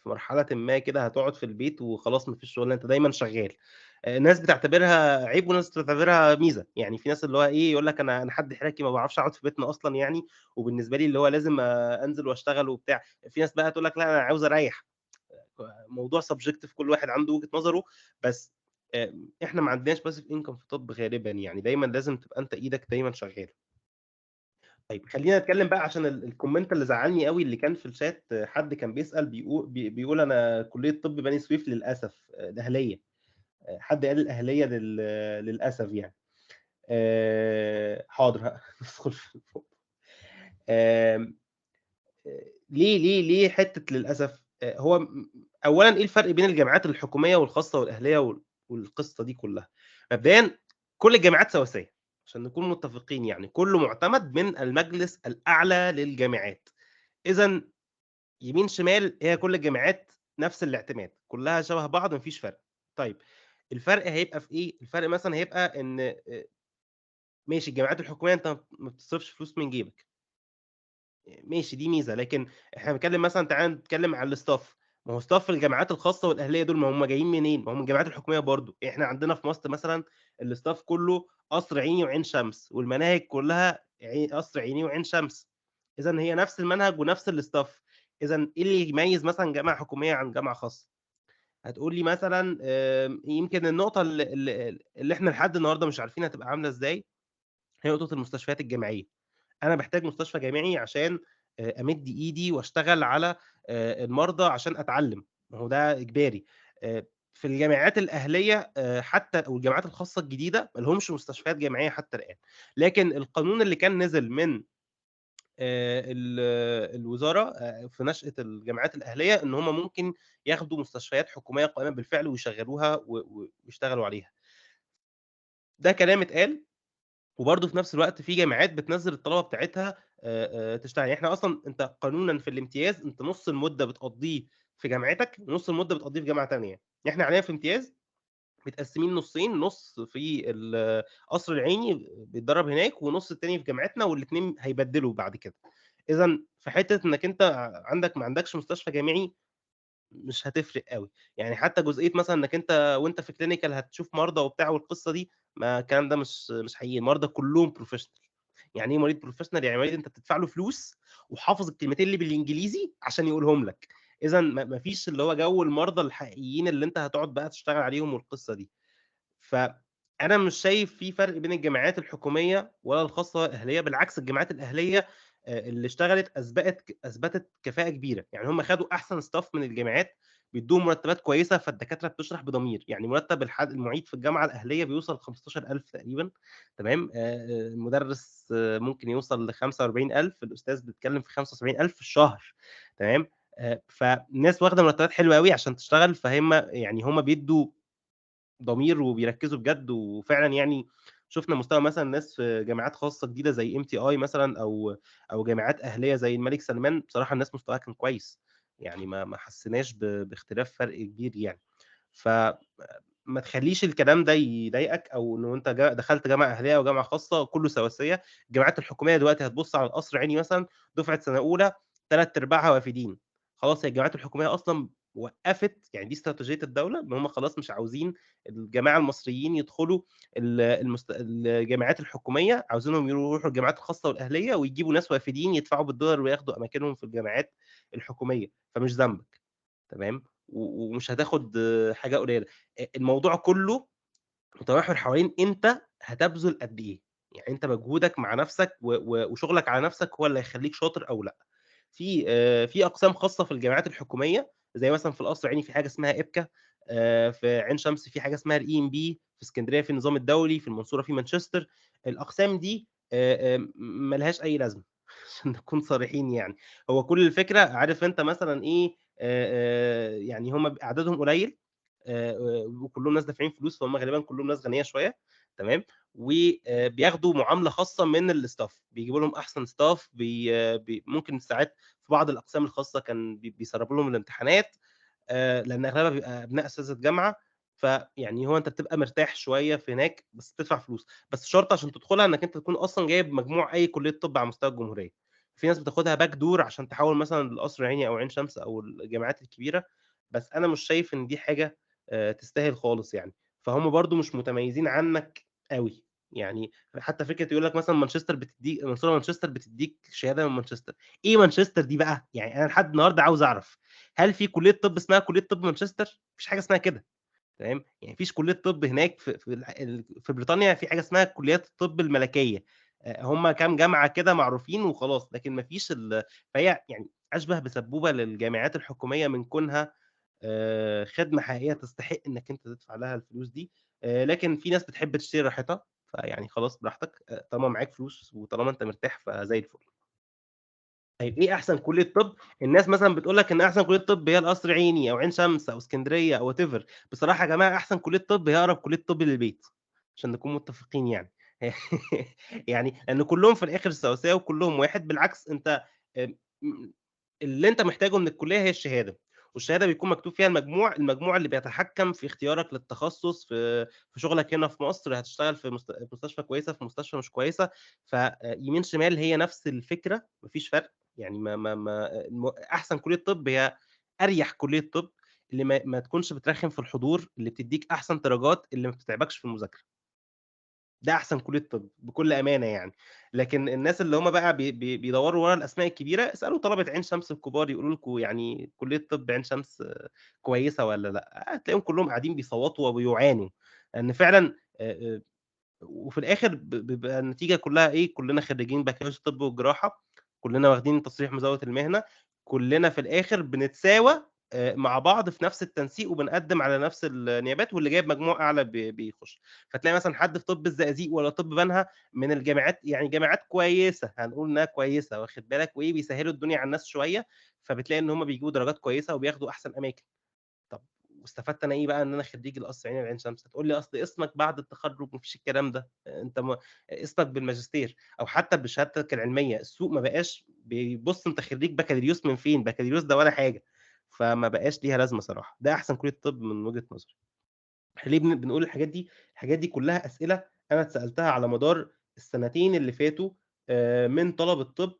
في مرحلةٍ ما كده هتقعد في البيت وخلاص ما فيش شغل، أنت دايمًا شغّال. ناس بتعتبرها عيب وناس بتعتبرها ميزة. يعني في ناس اللي هو إيه، يقول لك أنا حد حركي ما باعرفش أقعد في بيتنا أصلًا يعني، وبالنسبة لي اللي هو لازم أنزل وأشتغل وبتاع. في ناس بقى تقول لك لأ أنا عاوز أريّح. موضوع subjective، كل واحد عنده وجهة نظره. بس إحنا ما عندناش passive income في طب غالبًا يعني، دايمًا لازم تبقى أنت إيدك دايمًا شغّالة. طيب خلّينا نتكلم بقى عشان الcomment اللي زعّلني أوي اللي كان في الchat. حد كان بيسأل بيقول أنا كلية طب بني سويف للأسف. الأهلية. حد قال الأهلية للأسف يعني. حاضر هادخل في آمم ليه حتّة للأسف؟ هو أولًا إيه الفرق بين الجامعات الحكومية والخاصة والأهلية والقصة دي كلّها؟ مبدئيًا كل الجامعات سواسية، عشان نكون متفقين يعني، كلّه مُعتمد من المجلس الأعلى للجامعات. إذًا يمين، شمال، هي كل الجامعات نفس الاعتماد، كلّها شبه بعض ما فيش فرق. طيب الفرق هيبقى في إيه؟ الفرق مثلًا هيبقى إن ماشي الجامعات الحكومية أنت ما بتصرفش فلوس من جيبك. ماشي دي ميزة، لكن إحنا بنتكلم مثلًا تعالَ نتكلم عن الstaff. ما هو staff الجامعات الخاصة والأهلية دول ما هم جايين منين؟ ما هم من الجامعات الحكومية برضه. إحنا عندنا في مصر مثلًا الstaff كله قصر عيني وعين شمس، والمناهج كلها قصر عيني وعين شمس. إذًا هي نفس المنهج ونفس الstaff. إذًا إيه اللي يميز مثلًا جامعة حكومية عن جامعة خاصة؟ هتقول لي مثلًا يمكن النقطة اللي إحنا لحد النهارده مش عارفين هتبقى عاملة إزاي، هي نقطة المستشفيات الجامعية. أنا باحتاج مستشفى جامعي عشان أمِد إيدي وأشتغل على المرضى عشان أتعلّم، ما هو ده إجباري. في الجامعات الأهلية حتى والجامعات الخاصة الجديدة ما لهمش مستشفيات جامعية حتى الآن، لكن القانون اللي كان نزل من ال الوزارة في نشأة الجامعات الأهلية إن هم ممكن ياخدوا مستشفيات حكومية قائمة بالفعل ويشغّلوها ويشتغلوا عليها. ده كلام اتقال، وبرضه في نفس الوقت في جامعات بتنزّل الطلبة بتاعتها تشتغل، يعني إحنا أصلًا أنت قانونًا في الامتياز أنت نُص المدة بتقضّيه في جامعتك، ونُص المدة بتقضّيه في جامعة تانية، يعني إحنا حاليًا في امتياز متقسّمين نُصّين، نُص في القصر العيني بيتدرّب هناك، ونُص التاني في جامعتنا، والاتنين هيبدّلوا بعد كده. إذًا في حتّة إنّك أنت عندك ما عندكش مستشفى جامعي مش هتفرق أوي، يعني حتّى جزئية مثلًا إنّك أنت وأنت في clinical هتشوف مرضى وبتاع والقصة دي، ما الكلام ده مش حقيقي، المرضى كلّهم professional. يعني إيه مريض professional؟ يعني مريض أنت بتدفع له فلوس وحافظ الكلمتين اللي بالإنجليزي عشان يقولهم لك، إذًا ما فيش اللي هو جو المرضى الحقيقيين اللي أنت هتقعد بقى تشتغل عليهم والقصة دي. فأنا مش شايف في فرق بين الجامعات الحكومية ولا الخاصة الأهلية، بالعكس الجامعات الأهلية اللي اشتغلت أثبتت كفاءة كبيرة، يعني هم خدوا أحسن staff من الجامعات، بيدّوهم مرتبات كويسة، فالدكاترة بتشرح بضمير، يعني مرتب المعيد في الجامعة الأهلية بيوصل ل15.000 تقريبًا تمام، المدرس ممكن يوصل ل45.000 الأستاذ بيتكلم في 75.000 في الشهر تمام، فالناس واخدة مرتبات حلوة أوي عشان تشتغل، يعني هم بيدّوا ضمير وبيركّزوا بجد، وفعلًا يعني شُفنا مستوى مثلًا ناس في جامعات خاصة جديدة زي MTI مثلًا أو جامعات أهلية زي الملك سلمان، بصراحة الناس مستواها كان كويس، يعني ما حسّيناش باختلاف فرق كبير يعني. ف ما تخلّيش الكلام ده يضايقك أو إنه أنت دخلت جامعة أهلية أو جامعة خاصة كُلّه سواسية، الجامعات الحكومية دلوقتي هتبُص على القصر العيني مثلًا دُفعة سنة أولى 3/4 وافدين، خلاص هي الجامعات الحكومية أصلًا وقّفت يعني دي استراتيجية الدولة إن هم خلاص مش عاوزين الجماعة المصريين يدخلوا الجامعات الحكومية، عاوزينهم يروحوا الجامعات الخاصة والأهلية ويجيبوا ناس وافدين يدفعوا بالدولار وياخدوا أماكنهم في الجامعات الحكومية، فمش ذنبك تمام، ومش هتاخد حاجة قليلة. الموضوع كُلّه متمحور حوالين أنت هتبذل قد إيه، يعني أنت مجهودك مع نَفْسك وشغلك على نَفْسك هو اللي هيخلّيك شاطر أو لأ. في أقسام خاصة في الجامعات الحكومية، زي مثلًا في القصر العيني في حاجة اسمها إبكا، في عين شمس في حاجة اسمها الEMB، في إسكندرية في النظام الدولي، في المنصورة في مانشستر، الأقسام دي ما لهاش أي لازمة عشان نكون صريحين يعني، هو كل الفكرة عارف أنت مثلًا إيه، يعني هم عددهم قليل وكلّهم ناس دافعين فلوس، فهُم غالبًا كلّهم ناس غنية شوية تمام، بياخدوا معاملة خاصة من الstaff، بيجيبوا لهم أحسن staff ممكن ساعات في بعض الأقسام الخاصة كان بيسرّبوا لهم الامتحانات، لأن أغلبها بيبقى أبناء أساتذة جامعة، فيعني هو أنت بتبقى مرتاح شوية في هناك، بس بتدفع فلوس، بس شرط عشان تدخلها إنك أنت تكون أصلًا جايب مجموع أي كلية طب على مستوى الجمهورية. في ناس بتاخدها backdoor عشان تحوّل مثلًا للقصر العيني أو عين شمس أو الجامعات الكبيرة، بس أنا مش شايف إن دي حاجة تستاهل خالص يعني، فهُم برضه مش متميزين عنك أوي، يعني حتى فكرة يقول لك مثلًا منصورة مانشستر بتدّيك شهادة من مانشستر، إيه مانشستر دي بقى؟ يعني أنا لحد النهارده عاوز أعرف، هل في كلية طب اسمها كلية طب مانشستر؟ ما فيش حاجة اسمها كده، تمام، يعني ما فيش كلية طب هناك في بريطانيا في حاجة اسمها كليات الطب الملكية، هم كام جامعة كده معروفين وخلاص، لكن ما فيش فهي يعني أشبه بسبوبة للجامعات الحكومية من كونها خدمة حقيقية تستحق إنك أنت تدفع لها الفلوس دي، لكن في ناس بتحب تشتري راحتها، فيعني خلاص براحتك، طالما معاك فلوس وطالما أنت مرتاح فزي الفل. طيب إيه أحسن كلية طب؟ الناس مثلًا بتقول لك إن أحسن كلية طب هي القصر العيني أو عين شمس أو إسكندرية أو whatever، بصراحة يا جماعة أحسن كلية طب هي أقرب كلية طب للبيت، عشان نكون متفقين يعني. يعني لأن كلّهم في الآخر سواسية وكلّهم واحد، بالعكس أنت م اللي أنت محتاجه من الكلية هي الشهادة، والشهادة بيكون مكتوب فيها المجموع اللي بيتحكم في اختيارك للتخصص في شغلك هنا في مصر، هتشتغل في مستشفى كويسة، في مستشفى مش كويسة، يمين شمال هي نفس الفكرة، ما فيش فرق، يعني أحسن كلية طب هي أريح كلية طب، اللي ما تكونش بترخّم في الحضور، اللي بتدّيك أحسن درجات، اللي ما بتتعبكش في المذاكرة. ده أحسن كلية طب بكل أمانة يعني، لكن الناس اللي هم بقى بيدوّروا ورا الأسماء الكبيرة، اسألوا طلبة عين شمس الكبار يقولوا لكم يعني كلية طب عين شمس كويسة والّا لأ، هتلاقيهم كلّهم قاعدين بيصوّتوا وبيعانوا، لإن فعلًا وفي الآخر بيبقى النتيجة كلّها إيه، كلّنا خريجين بكالوريوس طب وجراحة، كلّنا واخدين تصريح مزاولة المهنة، كلّنا في الآخر بنتساوى مع بعض في نفس التنسيق وبنقدّم على نفس النيابات واللي جايب مجموع أعلى بيخش. فتلاقي مثلًا حد في طِب الزقازيق والّا طِب بنها من الجامعات يعني جامعات كويسة، هنقول إنها كويسة واخد بالك، وإيه بيسهّلوا الدنيا على الناس شوية، فبتلاقي إن هم بيجيبوا درجات كويسة وبياخدوا أحسن أماكن. طب واستفدت أنا إيه بقى إن أنا خريج القصر العيني وعين شمس؟ هتقول لي أصل اسمك بعد التخرُّج ما فيش الكلام ده، أنت اسمك بالماجستير أو حتى بشهادتك العلمية، السوق ما بقاش بيبُص أنت خريج بكالوريوس من فين، بكالوريوس ده ولا حاجة، فما بقاش ليها لازمة صراحة، ده أحسن كلية طِب من وجهة نظري. إحنا ليه بنقول الحاجات دي؟ الحاجات دي كلّها أسئلة أنا اتسألتها على مدار السنتين اللي فاتوا من طلبة طِب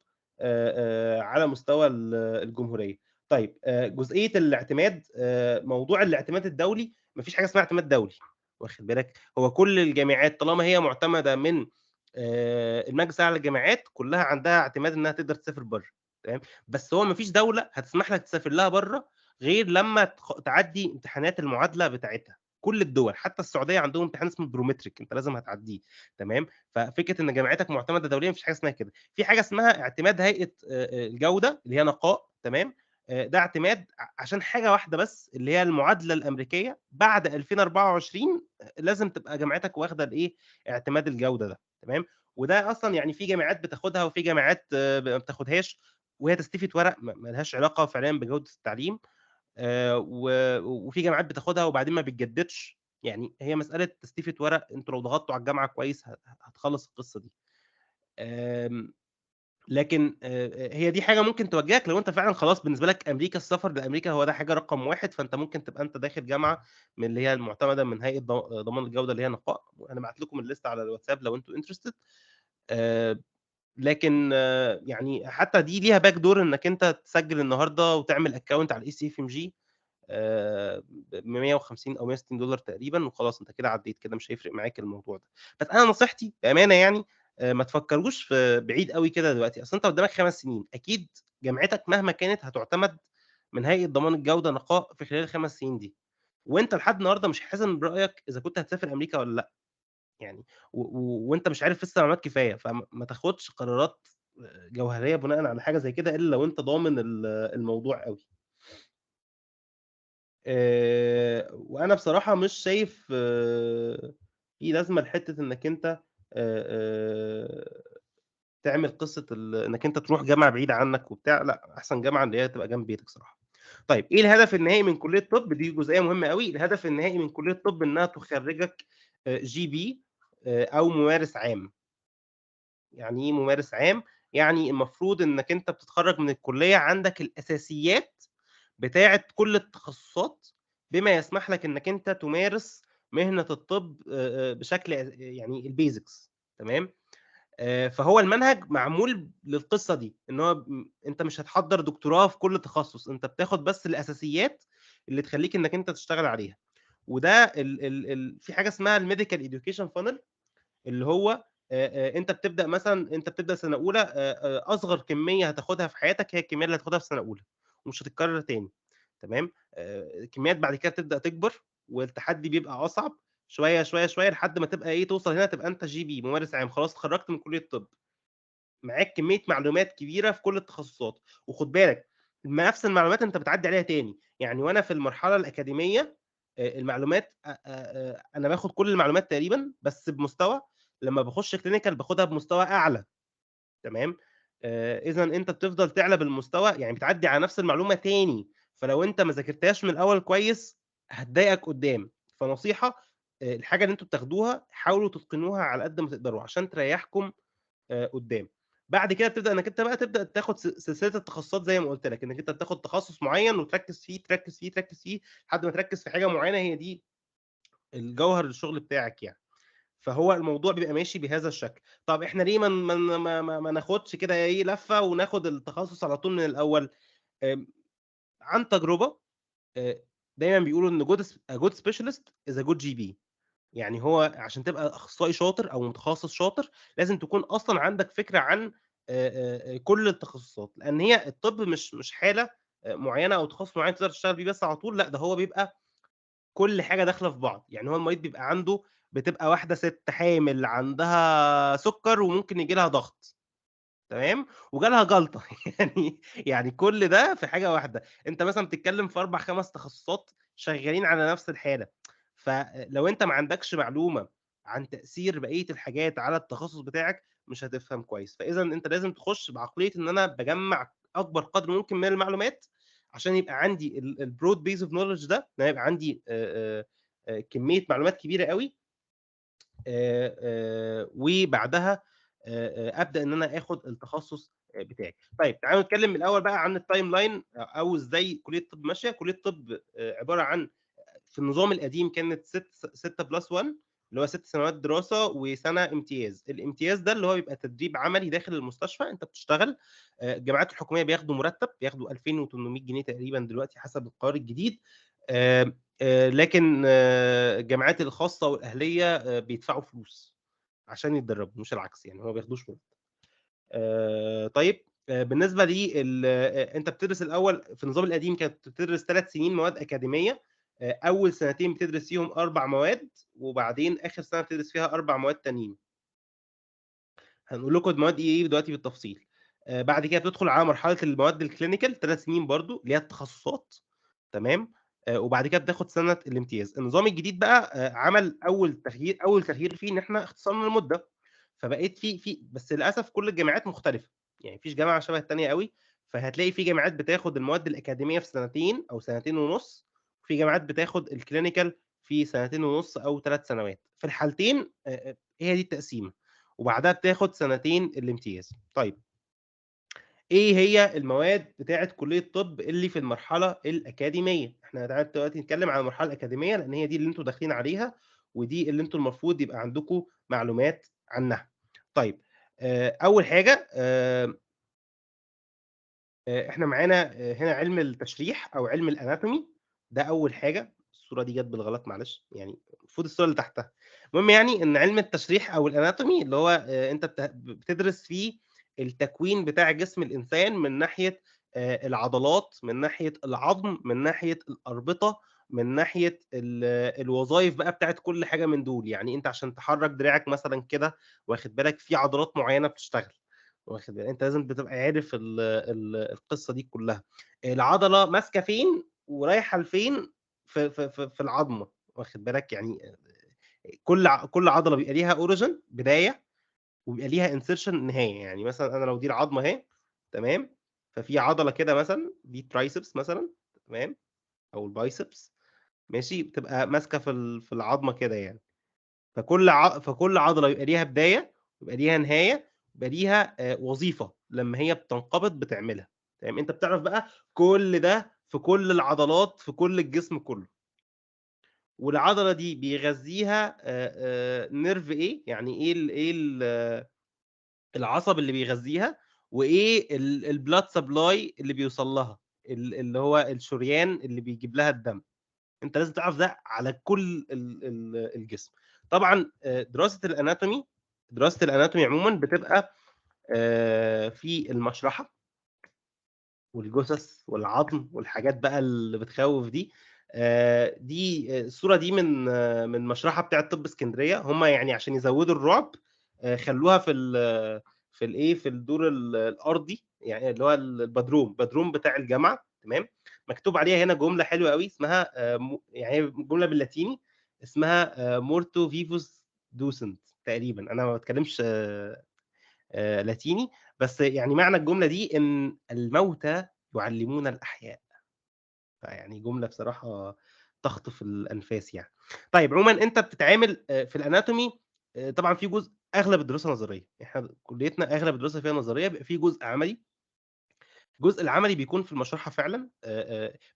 على مستوى الجمهورية. طيب جزئية الاعتماد موضوع الاعتماد الدولي ما فيش حاجة اسمها اعتماد دولي واخد بالك، هو كل الجامعات طالما هي مُعتمدة من المجلس الأعلى للجامعات كلّها عندها اعتماد إنها تقدر تسافر برّه تمام، بس هو ما فيش دولة هتسمح لك تسافر لها برّه غير لمّا تعدّي امتحانات المعادلة بتاعتها. كل الدول، حتى السعودية عندهم امتحان اسمه البرومتريك أنت لازم هتعدّيه تمام، ففكرة إن جامعتك معتمدة دوليًا ما فيش حاجة اسمها كده، في حاجة اسمها اعتماد هيئة الجودة اللي هي نقاء تمام، ده اعتماد عشان حاجة واحدة بس اللي هي المعادلة الأمريكية بعد 2024 لازم تبقى جامعتك واخدة الإيه، اعتماد الجودة ده تمام، وده أصلًا يعني في جامعات بتاخدها وفي جامعات ما بتاخدهاش، وهي تستيفة ورق ما لهاش علاقة فعليًا بجودة التعليم. و وفي جامعات بتاخدها وبعدين ما بتجددش، يعني هي مسألة تستيفة ورق، أنتم لو ضغطتوا على الجامعة كويس هتخلّص القصة دي. آمم، لكن هي دي حاجة ممكن توجّهك لو أنت فعلًا خلاص بالنسبة لك أمريكا السفر لأمريكا هو ده حاجة رقم 1 فأنت ممكن تبقى أنت داخل جامعة من اللي هي المعتمدة من هيئة ضمان الجودة اللي هي نقاء، وأنا باعت لكم الlist على الواتساب لو أنتم interested. آآ لكن يعني حتى دي ليها back door إنّك أنت تسجّل النهارده وتعمل account على الECFMG ب150 أو $160 تقريبًا وخلاص أنت كده عدّيت، كده مش هيفرق معاك الموضوع ده. بس أنا نصيحتي بأمانة يعني ما تفكّروش في بعيد أوي كده دلوقتي، أصل أنت قدّامك 5 سنين، أكيد جامعتك مهما كانت هتُعتمد من هيئة ضمان الجودة نقاء في خلال ال5 سنين دي، وأنت لحد النهارده مش حاسم برأيك إذا كنت هتسافر أمريكا والّا لأ، يعني وأنت مش عارف لسه معلومات كفاية، ما تاخدش قرارات جوهرية بناءً على حاجة زي كده إلا لو أنت ضامن الموضوع أوي. وأنا بصراحة مش شايف في لازمة لحتّة إنّك أنت آآ تعمل قصة إنّك أنت تروح جامعة بعيدة عنّك وبتاع، لأ، أحسن جامعة اللي هي تبقى جنب بيتك صراحة. طيب إيه الهدف النهائي من كلية طِب؟ دي جزئية مهمة أوي، الهدف النهائي من كلية طِب إنّها تخرّجك GP أو ممارس عام. يعني إيه ممارس عام؟ يعني المفروض إنّك أنت بتتخرّج من الكلية عندك الأساسيات بتاعة كل التخصصات، بما يسمح لك إنّك أنت تمارس مهنة الطب بشكل يعني الbasics تمام؟ فهو المنهج معمول للقصة دي، إن هو أنت مش هتحضّر دكتوراه في كل تخصُّص، أنت بتاخد بس الأساسيات اللي تخلّيك إنّك أنت تشتغل عليها، وده في حاجة اسمها الMedical Education Funnel اللي هو أنت بتبدأ مثلًا أنت بتبدأ سنة أولى أصغر كمية هتاخدها في حياتك هي الكمية اللي هتاخدها في سنة أولى، ومش هتتكرر تاني تمام، الكميات بعد كده بتبدأ تكبر، والتحدي بيبقى أصعب شوية، شوية، شوية لحد ما تبقى إيه توصل هنا تبقى أنت GP ممارس عام خلاص اتخرجت من كلية طب، معاك كمية معلومات كبيرة في كل التخصصات، وخُد بالك نفس المعلومات أنت بتعدّي عليها تاني، يعني وأنا في المرحلة الأكاديمية المعلومات أنا باخد كل المعلومات تقريبًا بس بمستوى، لمّا باخش clinical باخدها بمستوى أعلى تمام، إذًا أنت بتفضل تعلى بالمستوى يعني بتعدّي على نفس المعلومة تاني، فلو أنت ما ذاكرتهاش من الأول كويس هتضايقك قدّام، فنصيحة الحاجة اللي أنتم بتاخدوها حاولوا تتقنوها على قد ما تقدروا عشان تريّحكم قدّام. بعد كده بتبدأ إنّك أنت بقى تبدأ تاخد سلسلة التخصصات زي ما قُلت لك، إنّك أنت بتاخد تخصُّص معيّن وتركّز فيه، تركّز فيه، تركّز فيه، لحد ما تركّز في حاجة معيّنة هي دي الجوهر الشغل بتاعك يعني. فهو الموضوع بيبقى ماشي بهذا الشكل. طَب إحنا ليه ما ناخدش كده إيه لفّة وناخد التخصُّص على طول من الأول؟ آمم عن تجربة آآ دايمًا بيقولوا إن a good specialist is a good GP. يعني هو عشان تبقى أخصائي شاطر أو متخصص شاطر، لازم تكون أصلًا عندك فكرة عن كل التخصصات، لأن هي الطب مش حالة معيّنة أو تخصص معيّن تقدر تشتغل بيه بس على طول، لأ ده هو بيبقى كل حاجة داخلة في بعض، يعني هو المريض بيبقى عنده بتبقى واحدة سِت حامل عندها سُكّر وممكن ييجي لها ضغط، تمام، وجالها جلطة يعني كل ده في حاجة واحدة، أنت مثلًا بتتكلم في 4، 5 تخصصات شغالين على نفس الحالة، فلو أنت ما عندكش معلومة عن تأثير بقية الحاجات على التخصص بتاعك، مش هتفهم كويس، فإذًا أنت لازم تخش بعقلية إن أنا باجمّع أكبر قدر ممكن من المعلومات، عشان يبقى عندي الbroad base of knowledge ده، إن أنا يبقى عندي كمية معلومات كبيرة أوي، وبعدها أبدأ إن أنا آخُد التخصُّص بتاعي. طيب تعالوا نتكلّم من الأول بقى عن الtimeline أو إزاي كُلّية الطِب ماشية. كُلّية الطِب عبارة عن في النظام القديم كانت 6+1 اللي هو 6 سنوات دراسة وسَنة امتياز. الامتياز ده اللي هو بيبقى تدريب عملي داخل المستشفى، أنت بتشتغل. الجامعات الحكومية بياخدوا مُرتَّب، بياخدوا 2800 جنيه تقريبًا دلوقتي حسب القرار الجديد. لكن الجامعات الخاصة والأهلية بيدفعوا فلوس عشان يتدرّبوا مش العكس، يعني هُم ما بياخدوش مُرتّب. طيب بالنسبة أنت بتدرس الأول في النظام القديم كانت بتدرس 3 سنين مواد أكاديمية، أول سنتين بتدرس فيهم 4 مواد، وبعدين آخر سنة بتدرس فيها 4 مواد تانيين. هنقول لكم المواد إيه دلوقتي بالتفصيل. بعد كده بتدخل على مرحلة المواد الclinical 3 سنين برضه اللي هي التخصصات، تمام. وبعد كده بتاخد سنة الامتياز. النظام الجديد بقى عمل أول تغيير فيه إن إحنا اختصرنا المدة، فبقيت بس للأسف كل الجامعات مختلفة، يعني ما فيش جامعة شبه التانية أوي، فهتلاقي في جامعات بتاخد المواد الأكاديمية في سنتين أو سنتين ونُص، وفي جامعات بتاخد الclinical في سنتين ونُص أو 3 سنوات. في الحالتين هي دي التقسيمة. وبعدها بتاخد سنتين الامتياز. طيب، إيه هي المواد بتاعة كلية الطب اللي في المرحلة الأكاديمية؟ إحنا تعالَ دلوقتي نتكلم عن المرحلة الأكاديمية، لأن هي دي اللي أنتم داخلين عليها، ودي اللي أنتم المفروض يبقى عندكم معلومات عنها. طيب، أول حاجة إحنا معانا هنا علم التشريح أو علم الanatomy، ده أول حاجة. الصورة دي جات بالغلط معلش، يعني المفروض الصورة اللي تحتها. المهم يعني إن علم التشريح أو الanatomy اللي هو أنت بتدرس فيه التكوين بتاع جسم الإنسان من ناحية العضلات، من ناحية العضم، من ناحية الأربطة، من ناحية الوظايف بقى بتاعة كل حاجة من دول. يعني أنت عشان تحرّك دراعك مثلًا كده واخد بالك، في عضلات معيّنة بتشتغل. واخد بالك، أنت لازم بتبقى عارف القصة دي كلّها. العضلة ماسكة فين ورايحة لفين في العضمة، واخد بالك، يعني كل عضلة بيبقى ليها origin بداية، وبيبقى ليها insertion نهاية. يعني مثلًا أنا لو دي العضمة أهي، تمام، ففي عضلة كده مثلًا دي triceps مثلًا، تمام، أو الbiceps ماشي، بتبقى ماسكة في العضمة كده يعني. فكل عضلة بيبقى ليها بداية، ويبقى ليها نهاية، ويبقى ليها وظيفة لمّا هي بتنقبض بتعملها، تمام. أنت بتعرف بقى كل ده في كل العضلات في كل الجسم كله. والعضلة دي بيغذيها nerve إيه، يعني إيه العصب اللي بيغذيها، وإيه الblood supply اللي بيوصل لها، اللي هو الشريان اللي بيجيب لها الدم. أنت لازم تعرف ده على كل الجسم. طبعًا دراسة الanatomy عمومًا بتبقى في المشرحة والجثث والعضم والحاجات بقى اللي بتخوّف دي. الصورة دي من مشرحة بتاعة طِب إسكندرية. هم يعني عشان يزوّدوا الرعب خلّوها في الدور الأرضي، يعني اللي هو البدروم بتاع الجامعة، تمام. مكتوب عليها هنا جملة حلوة أوي اسمها يعني هي جملة باللاتيني اسمها morto vivus ducent تقريبًا. أنا ما باتكلمش لاتيني، بس يعني معنى الجملة دي إن الموتى يعلمون الأحياء. فيعني جملة بصراحة تخطف الأنفاس يعني. طيب عمومًا أنت بتتعامل في الanatomy طبعًا في جزء أغلب الدراسة نظرية، إحنا كليتنا أغلب الدراسة فيها نظرية، بيبقى في جزء عملي. الجزء العملي بيكون في المشرحة فعلًا،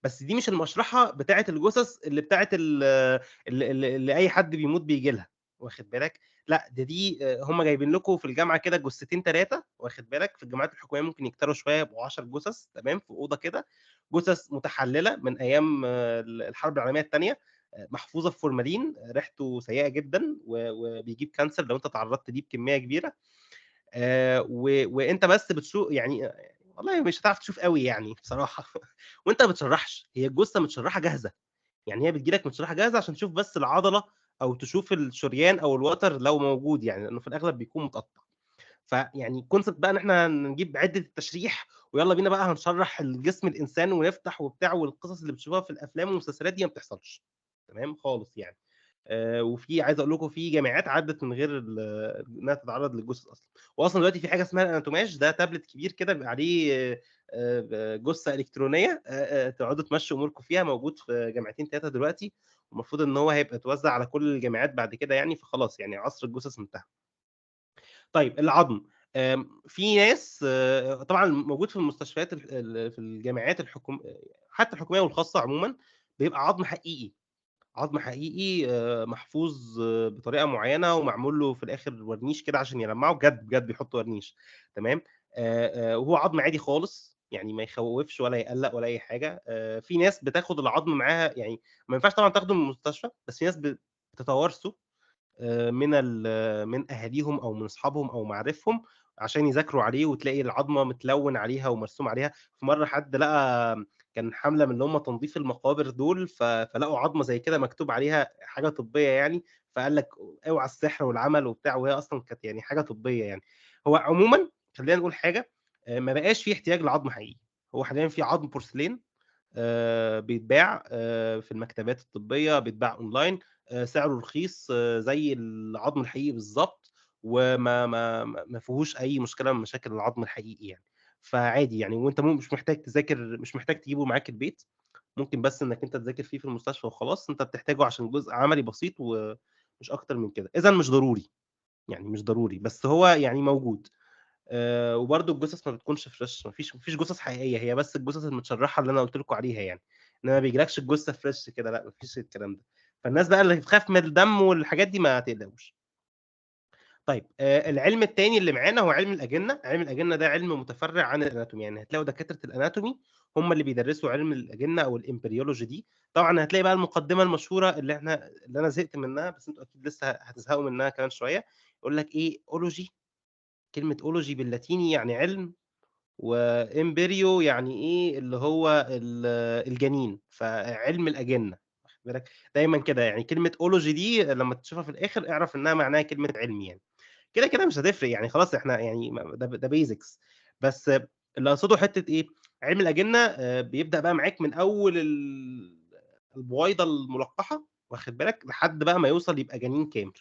بس دي مش المشرحة بتاعة الجثث اللي بتاعة اللي أي حد بيموت بييجي لها، واخد بالك. لأ، دي هم جايبين لكم في الجامعة كده جثتين 3، واخد بالك. في الجامعات الحكومية ممكن يكتروا شوية يبقوا 10 جثث، تمام، في أوضة كده. جثث متحللة من أيام الحرب العالمية التانية، محفوظة في فورمالين، ريحته سيئة جدًا وبيجيب كانسر لو أنت اتعرضت ليه بكمية كبيرة. وأنت بس يعني والله مش هتعرف تشوف أوي يعني بصراحة وأنت ما بتشرّحش، هي الجثة متشرّحة جاهزة. يعني هي بتيجي لك متشرّحة جاهزة عشان تشوف بس العضلة أو تشوف الشريان أو الوتر لو موجود يعني، لأنه في الأغلب بيكون متقطّع. فيعني concept بقى إن إحنا نجيب عدة التشريح ويالّا بينا بقى هنشرّح الجسم الإنسان ونفتح وبتاع والقصص اللي بتشوفوها في الأفلام والمسلسلات دي ما بتحصلش، تمام، خالص يعني. وفي عايز أقول لكم في جامعات عدّت من غير إنها تتعرّض للجثث أصلًا. وأصلًا دلوقتي في حاجة اسمها الأناتوماج، ده تابلت كبير كده بيبقى عليه جثة إلكترونية تقعدوا تمشّوا أموركم فيها، موجود في جامعتين 3 دلوقتي، والمفروض إن هو هيبقى يتوزّع على كل الجامعات بعد كده يعني، فخلاص يعني عصر الجثث انتهى. طيب العضم، في ناس طبعًا موجود في المستشفيات في الجامعات حتى الحكومية والخاصة عمومًا، بيبقى عضم حقيقي. عضم حقيقي محفوظ بطريقة معيّنة ومعمول له في الآخر ورنيش كده عشان يلمّعه، بجد، بجد بيحطّوا ورنيش، تمام. وهو عضم عادي خالص، يعني ما يخوّفش ولا يقلّق ولا أي حاجة. في ناس بتاخد العضم معاها، يعني ما ينفعش طبعًا تاخده من المستشفى، بس في ناس بتتوارثه من أهاليهم أو من أصحابهم أو معارفهم عشان يذاكروا عليه، وتلاقي العضمة متلوّن عليها ومرسوم عليها. في مرّة حد لقى كان حملة من اللي هم تنضيف المقابر دول، فلقوا عضمة زي كده مكتوب عليها حاجة طبية يعني، فقال لك اوعى السحر والعمل وبتاع، وهي أصلًا كانت يعني حاجة طبية يعني. هو عمومًا خلّينا نقول حاجة، ما بقاش في احتياج لعضم حقيقي، هو حاليًا في عضم بورسلين بيتباع في المكتبات الطبية، بيتباع أونلاين، سعره رخيص زي العضم الحقيقي بالضبط، وما ما ما ما فيهوش أي مشكلة من مشاكل العضم الحقيقي يعني. فعادي يعني، وأنت مش محتاج تذاكر، مش محتاج تجيبه معاك البيت، ممكن بس إنك أنت تذاكر فيه في المستشفى وخلاص، أنت بتحتاجه عشان جزء عملي بسيط ومش أكتر من كده، إذًا مش ضروري، يعني مش ضروري، بس هو يعني موجود. وبرضه الجثث ما بتكونش فريش، ما فيش جثث حقيقية، هي بس الجثث المتشرحة اللي أنا قُلت لكم عليها يعني، إنما ما بيجيلكش الجثة فريش كده، لأ، ما فيش الكلام ده. فالناس بقى اللي بتخاف من الدم والحاجات دي ما تقلقوش. طيب العلم التاني اللي معانا هو علم الأجنة. علم الأجنة ده علم متفرع عن الأناتومي، يعني هتلاقوا دكاترة الأناتومي هم اللي بيدرسوا علم الأجنة أو الembryology دي. طبعًا هتلاقي بقى المقدمة المشهورة اللي أنا زهقت منها، بس أنتم أكيد لسه هتزهقوا منها كمان شوية، يقول لك إيه ology، كلمة ology باللاتيني يعني علم، وإمبريو يعني إيه، اللي هو الجنين، فعلم الأجنة، واخد بالك؟ دايمًا كده يعني كلمة أولوجي دي لمّا تشوفها في الآخر اعرف إنها معناها كلمة علم يعني. كده مش هتفرق يعني، خلاص إحنا يعني ده basics. بس اللي أقصده حتّة إيه، علم الأجنة بيبدأ بقى معاك من أول البويضة الملقحة، واخد بالك، لحد بقى ما يوصل يبقى جنين كامل.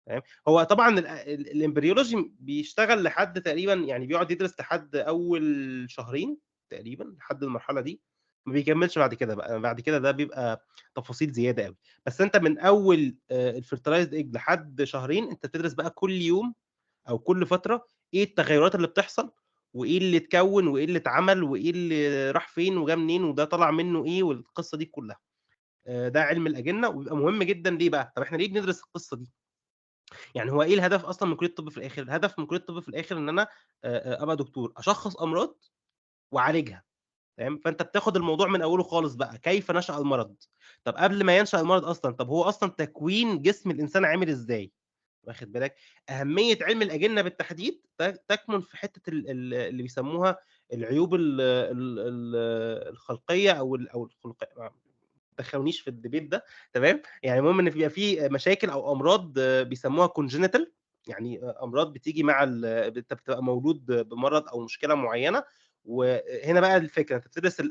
تمام. هو طبعًا الإمبريولوجي بيشتغل لحد تقريبًا، يعني بيقعد يدرس لحد أول شهرين تقريبًا، لحد المرحلة دي، ما بيكمّلش بعد كده بقى، بعد كده ده بيبقى تفاصيل زيادة أوي. بس أنت من أول الfertilized egg لحد شهرين، أنت بتدرس بقى كل يوم أو كل فترة إيه التغيرات اللي بتحصل، وإيه اللي اتكوّن، وإيه اللي اتعمل، وإيه اللي راح فين وجا منين، وده طلع منه إيه، والقصة دي كلّها. ده علم الأجنة وبيبقى مهم جدًا ليه بقى؟ طب إحنا ليه بندرس القصة دي؟ يعني هو إيه الهدف أصلًا من كلية الطب في الآخر؟ الهدف من كلية الطب في الآخر إن أنا أبقى دكتور، أشخّص أمراض وأعالجها، تمام. فأنت بتاخد الموضوع من أوله خالص بقى، كيف نشأ المرض؟ طب قبل ما ينشأ المرض أصلًا، طب هو أصلًا تكوين جسم الإنسان عامل إزاي؟ واخد بالك؟ أهمية علم الأجنة بالتحديد تكمن في حتة اللي بيسموها العيوب الخلقية أو الخلقية، ما تدخّلونيش في الdebate ده، تمام. يعني المهم إن بيبقى في مشاكل أو أمراض بيسموها congenital، يعني أمراض بتيجي مع أنت بتبقى مولود بمرض أو مشكلة معيّنة. وهنا بقى الفكرة، أنت بتدرس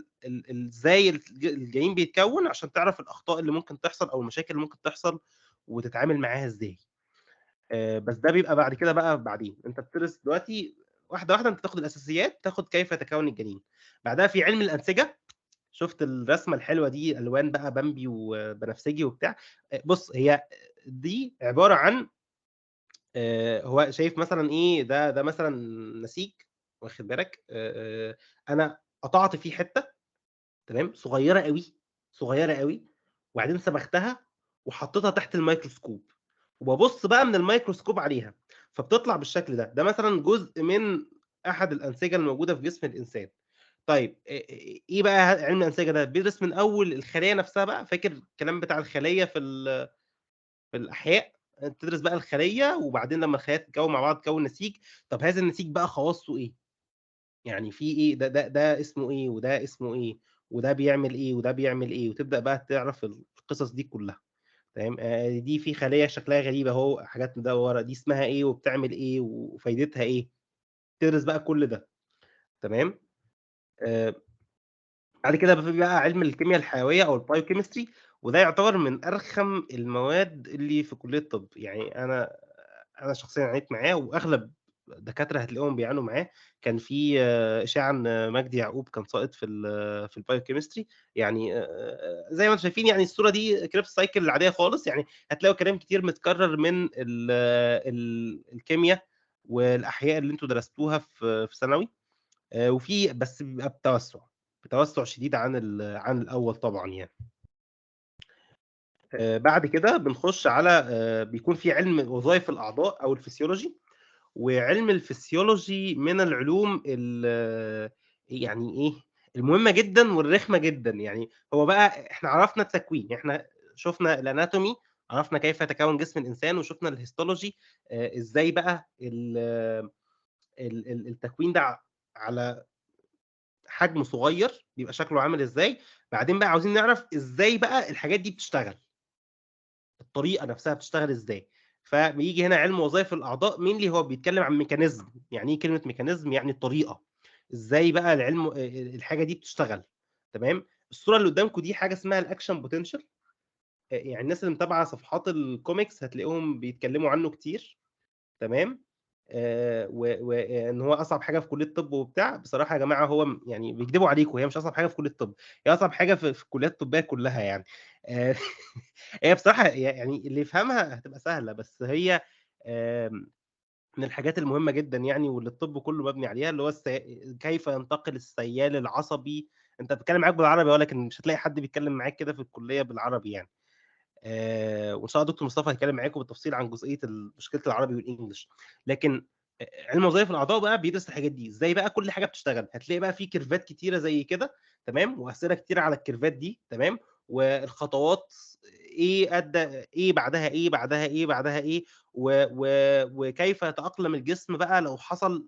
إزاي الجنين بيتكوّن عشان تعرف الأخطاء اللي ممكن تحصل أو المشاكل اللي ممكن تحصل وتتعامل معاها إزاي. بس ده بيبقى بعد كده بقى بعدين، أنت بتدرس دلوقتي واحدة، واحدة، أنت تاخد الأساسيات، تاخد كيف يتكوّن الجنين. بعدها في علم الأنسجة، شُفت الرسمة الحلوة دي، ألوان بقى بامبي وبنفسجي وبتاع. بُص، هي دي عبارة عن هو شايف مثلًا إيه، ده مثلًا نسيج، واخد بالك، أنا قطعت فيه حتّة، تمام، صغيّرة أوي، صغيّرة أوي، وبعدين صبغتها وحطيتها تحت الميكروسكوب، وبابُص بقى من الميكروسكوب عليها، فبتطلع بالشكل ده. ده مثلًا جزء من أحد الأنسجة الموجودة في جسم الإنسان. طيب إيه بقى علم الأنسجة ده؟ بيدرس من أول الخلية نفسها بقى، فاكر الكلام بتاع الخلية في الأحياء؟ تدرس بقى الخلية، وبعدين لمّا الخلايا تتكوّن مع بعض تكوّن نسيج. طب هذا النسيج بقى خواصه إيه؟ يعني في إيه، ده اسمه إيه، وده اسمه إيه، وده بيعمل إيه، وده بيعمل إيه، وتبدأ بقى تعرف القصص دي كلّها. تمام. دي في خلية شكلها غريب أهو، حاجات مدوّرة، دي اسمها إيه وبتعمل إيه وفايدتها إيه؟ تدرس بقى كل ده. تمام. آآ بعد كده في بقى علم الكيميا الحيوية أو الbiochemistry، وده يعتبر من أرخم المواد اللي في كلية الطب. يعني أنا شخصيًا عانيت معاه، وأغلب الدكاترة هتلاقيهم بيعانوا معاه. كان في إشاعة إن مجدي يعقوب كان ساقط في الbiochemistry. يعني زي ما أنتم شايفين، يعني الصورة دي Krebs cycle العادية خالص. يعني هتلاقوا كلام كتير متكرر من الكيميا والأحياء اللي أنتم درستوها في ثانوي. وفي بس بيبقى بتوسُّع شديد عن الأول طبعًا يعني. بعد كده بنخش على بيكون في علم وظايف الأعضاء أو الفسيولوجي. وعلم الفسيولوجي من العلوم يعني إيه، المهمة جدًا والرخمة جدًا. يعني هو بقى إحنا عرفنا التكوين، إحنا شُفنا الanatomy، عرفنا كيف يتكوّن جسم الإنسان، وشُفنا الhistology إزاي بقى التكوين ده على حجم صغير بيبقى شكله عامل إزاي. بعدين بقى عاوزين نعرف إزاي بقى الحاجات دي بتشتغل، الطريقة نفسها بتشتغل إزاي. فبييجي هنا علم وظايف الأعضاء mainly هو بيتكلم عن mechanism. يعني إيه كلمة mechanism؟ يعني الطريقة، إزاي بقى العلم الحاجة دي بتشتغل. تمام. الصورة اللي قدامكم دي حاجة اسمها الaction potential. يعني الناس اللي متابعة صفحات الcomics هتلاقيهم بيتكلموا عنه كتير. تمام. وإن هو أصعب حاجة في كلية الطب وبتاع. بصراحة يا جماعة هو يعني بيكدبوا عليكم، هي مش أصعب حاجة في كلية الطب، هي أصعب حاجة في الكليات الطبية كلها يعني. آآ هي بصراحة يعني اللي يفهمها هتبقى سهلة، بس هي من الحاجات المهمة جدًا يعني، واللي الطب كله مبني عليها، اللي هو كيف ينتقل السيال العصبي. أنت بتتكلم معاك بالعربي ولكن مش هتلاقي حد بيتكلم معاك كده في الكلية بالعربي يعني. وإن شاء الله دكتور مصطفى هيتكلم معاكم بالتفصيل عن جزئية مشكلة العربي والإنجليش. لكن علم وظايف الأعضاء بقى بيدرس الحاجات دي، إزاي بقى كل حاجة بتشتغل. هتلاقي بقى في كيرفات كتيرة زي كده. تمام. وأسئلة كتيرة على الكيرفات دي. تمام. والخطوات إيه أدى إيه بعدها إيه بعدها إيه بعدها إيه، و و وكيف يتأقلم الجسم بقى لو حصل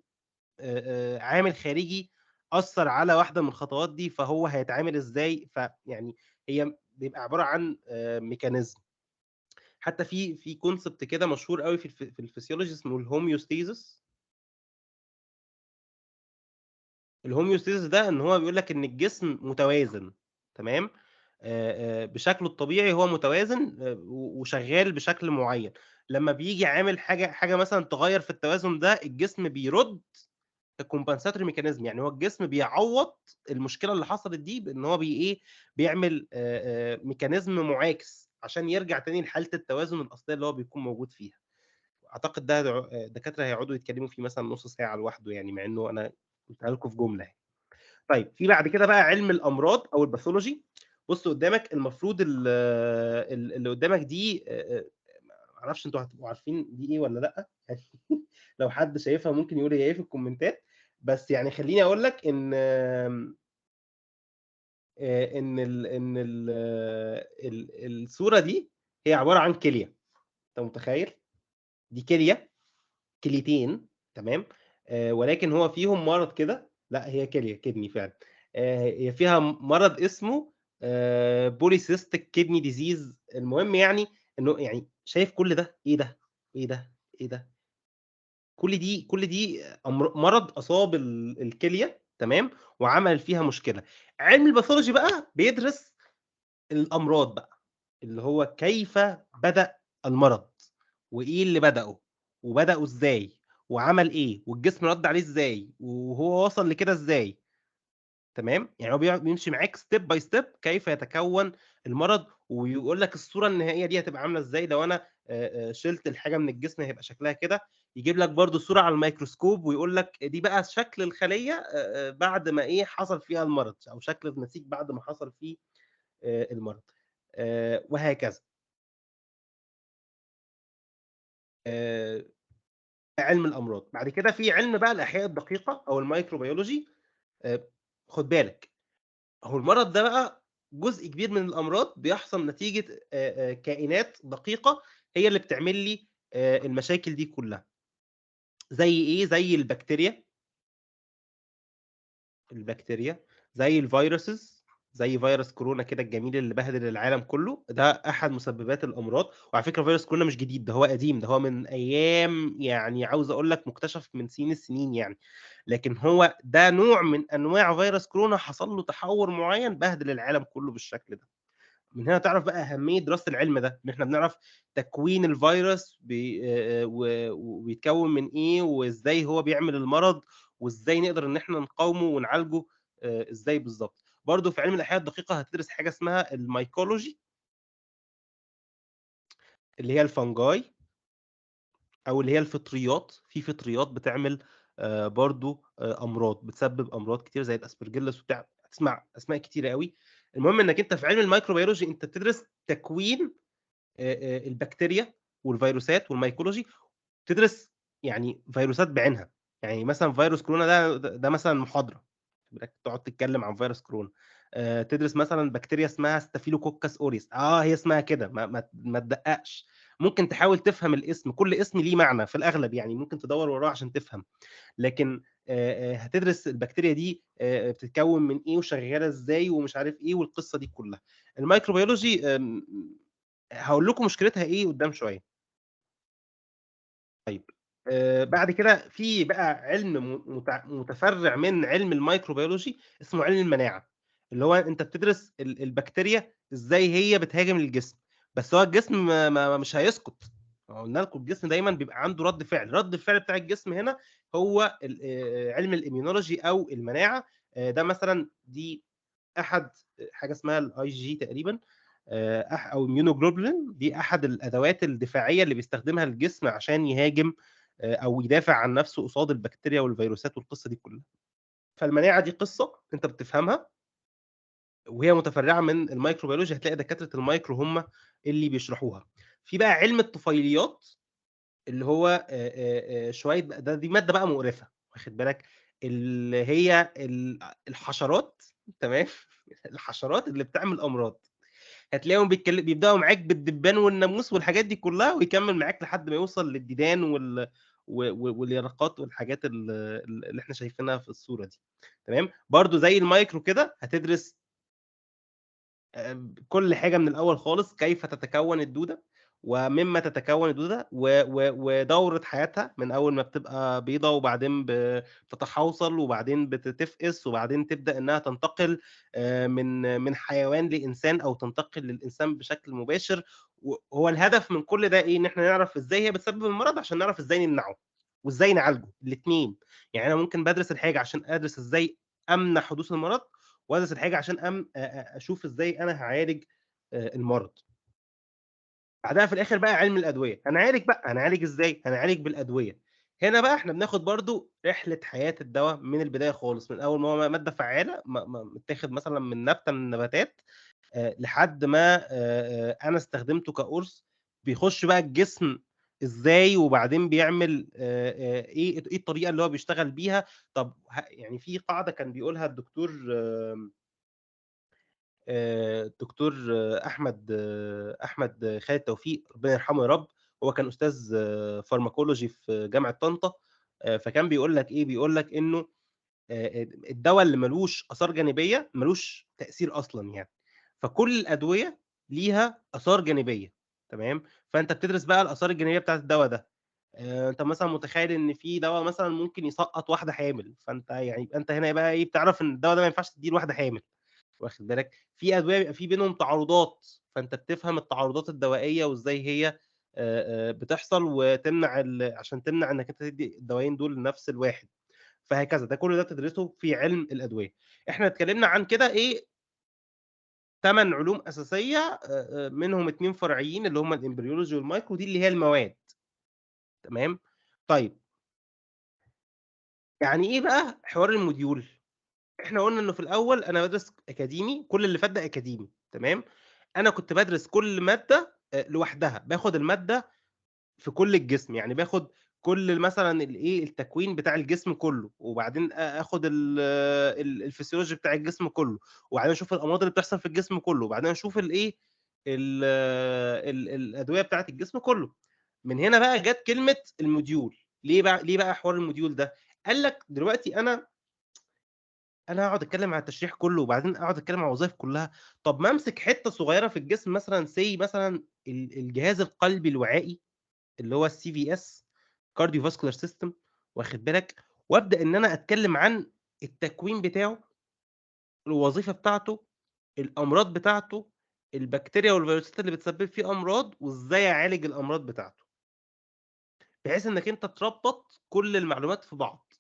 عامل خارجي أثّر على واحدة من الخطوات دي، فهو هيتعامل إزاي. فيعني هي بيبقى عبارة عن mechanism. حتى في concept كده مشهور أوي في الphysiology اسمه الhomeostasis. الhomeostasis ده إن هو بيقول لك إن الجسم متوازن. تمام. بشكله الطبيعي هو متوازن، وشغال بشكل معيّن. لمّا بييجي عامل حاجة مثلًا تغيّر في التوازن ده، الجسم بيرُد كcompensatory mechanism. يعني هو الجسم بيعوّض المشكلة اللي حصلت دي بإن هو إيه، بيعمل mechanism معاكس عشان يرجع تاني لحالة التوازن الأصلية اللي هو بيكون موجود فيها. أعتقد ده دكاترة هيقعدوا يتكلموا فيه مثلًا نُص ساعة لوحده يعني، مع إنه أنا قُلتها لكم في جملة يعني. طيب في بعد كده بقى علم الأمراض أو الpathology. بُص قدامك المفروض اللي قدامك دي ما أعرفش أنتم هتبقوا عارفين دي إيه والّا لأ. يعني لو حد شايفها ممكن يقول هي إيه في الكومنتات. بس يعني خلّيني أقول لك إن الصورة دي هي عبارة عن كلية. أنت متخيل؟ دي كلية، كليتين. تمام. ولكن هو فيهم مرض كده. لأ هي كلية kidney فعلًا. هي فيها مرض اسمه polycystic kidney disease. المهم يعني إنه يعني شايف كل ده، إيه ده، إيه ده، إيه ده؟ كل دي مرض أصاب الكلية. تمام. وعمل فيها مشكلة. علم الpathology بقى بيدرس الأمراض بقى، اللي هو كيف بدأ المرض، وإيه اللي بدأه، وبدأه إزاي، وعمل إيه، والجسم رَد عليه إزاي، وهو وصل لكده إزاي. تمام. يعني هو بيمشي معاك step by step كيف يتكوّن المرض، ويقول لك الصورة النهائية دي هتبقى عاملة إزاي. لو أنا شِلت الحاجة من الجسم هيبقى شكلها كده. يجيب لك برضه صورة على الميكروسكوب ويقول لك دي بقى شكل الخلية بعد ما إيه، حصل فيها المرض، أو شكل النسيج بعد ما حصل فيه المرض. وهكذا. آآ علم الأمراض. بعد كده في علم بقى الأحياء الدقيقة أو الميكروبيولوجي. خُد بالك، هو المرض ده بقى جزء كبير من الأمراض بيحصل نتيجة كائنات دقيقة هي اللي بتعمل لي المشاكل دي كلّها. زي إيه؟ زي البكتيريا، زي الviruses، زي فيروس كورونا كده الجميل اللي بهدل العالم كله، ده احد مسببات الامراض. وعلى فكره فيروس كورونا مش جديد، ده هو قديم، ده هو من ايام يعني عاوز اقول لك مكتشف من سنين السنين يعني. لكن هو ده نوع من انواع فيروس كورونا حصل له تحور معين بهدل العالم كله بالشكل ده. من هنا تعرف بقى أهمية دراسة العلم ده، إن إحنا بنعرف تكوين الفيروس وبيتكون من إيه، وإزاي هو بيعمل المرض، وإزاي نقدر إن إحنا نقاومه ونعالجه إزاي بالضبط. برضه في علم الأحياء الدقيقة هتدرس حاجة اسمها الميكولوجي، اللي هي الفنجاي، أو اللي هي الفطريات. في فطريات بتعمل برضه أمراض، بتسبب أمراض كتير زي الأسبرجيلس وبتاع، هتسمع أسماء كتيرة أوي. المهم إنك أنت في علم الميكروبيولوجي أنت بتدرس تكوين البكتيريا والفيروسات والميكولوجي. تدرس يعني فيروسات بعينها، يعني مثلا فيروس كورونا ده مثلا محاضره تقعد تتكلم عن فيروس كورونا. تدرس مثلا بكتيريا اسمها ستافيلوكوكس اوريس، هي اسمها كده، ما تدققش. ممكن تحاول تفهم الاسم، كل اسم ليه معنى في الاغلب يعني، ممكن تدور وراه عشان تفهم. لكن هتدرس البكتيريا دي بتتكون من ايه وشغاله ازاي ومش عارف ايه والقصه دي كلها. الميكروبيولوجي هقول لكم مشكلتها ايه قدام شويه. طيب بعد كده في بقى علم متفرع من علم الميكروبيولوجي اسمه علم المناعه، اللي هو انت بتدرس البكتيريا ازاي هي بتهاجم الجسم. بس هو الجسم مش هيسكت. قلنا لكم الجسم دايما بيبقى عنده رد فعل، رد الفعل بتاع الجسم هنا هو علم الاميونولوجي او المناعه. ده مثلا دي احد حاجه اسمها الاي جي تقريبا، او immunoglobulin، دي احد الادوات الدفاعيه اللي بيستخدمها الجسم عشان يهاجم او يدافع عن نفسه قصاد البكتيريا والفيروسات والقصه دي كلها. فالمناعه دي قصه انت بتفهمها، وهي متفرعه من الميكروبيولوجيا، هتلاقي دكاتره المايكرو هم اللي بيشرحوها. في بقى علم الطفيليات، اللي هو شويه دي ماده بقى مقرفه، واخد بالك، اللي هي الحشرات. تمام. الحشرات اللي بتعمل امراض. هتلاقيهم بيبداوا معاك بالدبان والناموس والحاجات دي كلها، ويكمل معاك لحد ما يوصل للديدان واليرقات والحاجات اللي احنا شايفينها في الصوره دي. تمام. برضو زي المايكرو كده هتدرس كل حاجه من الاول خالص، كيف تتكون الدوده، ومما تتكون الدوده، ودوره حياتها من اول ما بتبقى بيضه، وبعدين بتتحوصل، وبعدين بتتفقس، وبعدين تبدا انها تنتقل من حيوان لانسان، او تنتقل للانسان بشكل مباشر. وهو الهدف من كل ده ايه؟ ان احنا نعرف ازاي هي بتسبب المرض عشان نعرف ازاي نمنعه وازاي نعالجه الاثنين. يعني انا ممكن بدرس الحاجه عشان ادرس ازاي امنع حدوث المرض، وادرس الحاجه عشان اشوف ازاي انا هعالج المرض. بعدها في الاخر بقى علم الادويه، هنعالج ازاي؟ هنعالج بالادويه. هنا بقى احنا بناخد برضو رحله حياه الدواء من البدايه خالص، من اول ما هو ماده فعاله متاخد مثلا من نبته من النباتات، لحد ما انا استخدمته كقرص، بيخش بقى الجسم ازاي، وبعدين بيعمل ايه الطريقه اللي هو بيشتغل بيها. طب يعني في قاعده كان بيقولها الدكتور الدكتور احمد خالد توفيق، ربنا يرحمه يا رب. هو كان استاذ فارماكولوجي في جامعه طنطا. فكان بيقول لك ايه؟ بيقول لك انه الدواء اللي ملوش اثار جانبيه ملوش تاثير اصلا يعني. فكل الادويه ليها اثار جانبيه. تمام. فانت بتدرس بقى الاثار الجانبيه بتاعت الدواء ده. انت مثلا متخيل ان في دواء مثلا ممكن يسقط واحده حامل، فانت يعني انت هنا بقى ايه؟ بتعرف ان الدواء ده ما ينفعش تديه لواحده حامل، واخد بالك. في ادويه بيبقى في بينهم تعارضات، فانت بتفهم التعارضات الدوائيه وازاي هي بتحصل، وتمنع عشان تمنع انك انت تدي الدوايين دول لنفس الواحد. فهكذا، ده كل ده تدرسه في علم الادويه. احنا اتكلمنا عن كده ايه؟ 8 علوم اساسيه، منهم 2 فرعيين اللي هم الامبريولوجي والمايكرو، دي اللي هي المواد. تمام. طيب يعني ايه بقى حوار الموديول؟ احنا قلنا انه في الاول انا بدرس اكاديمي، كل اللي فات ده اكاديمي. تمام. انا كنت بدرس كل ماده لوحدها، باخد الماده في كل الجسم، يعني باخد كل مثلا الايه التكوين بتاع الجسم كله، وبعدين اخد الفسيولوجي بتاع الجسم كله، وبعدين اشوف الامراض اللي بتحصل في الجسم كله، وبعدين اشوف الايه الادويه بتاعه الجسم كله. من هنا بقى جت كلمه الموديول. ليه بقى حوار الموديول ده؟ قال لك دلوقتي انا أنا هاقعد أتكلم عن التشريح كله وبعدين أقعد أتكلم عن الوظايف كلها، طب ما أمسك حتة صغيرة في الجسم مثلًا مثلًا الجهاز القلبي الوعائي اللي هو الCVS cardiovascular system واخد بالك، وأبدأ إن أنا أتكلم عن التكوين بتاعه، الوظيفة بتاعته، الأمراض بتاعته، البكتيريا والفيروسات اللي بتسبب فيه أمراض، وإزاي أعالج الأمراض بتاعته، بحيث إنك أنت تربط كل المعلومات في بعض،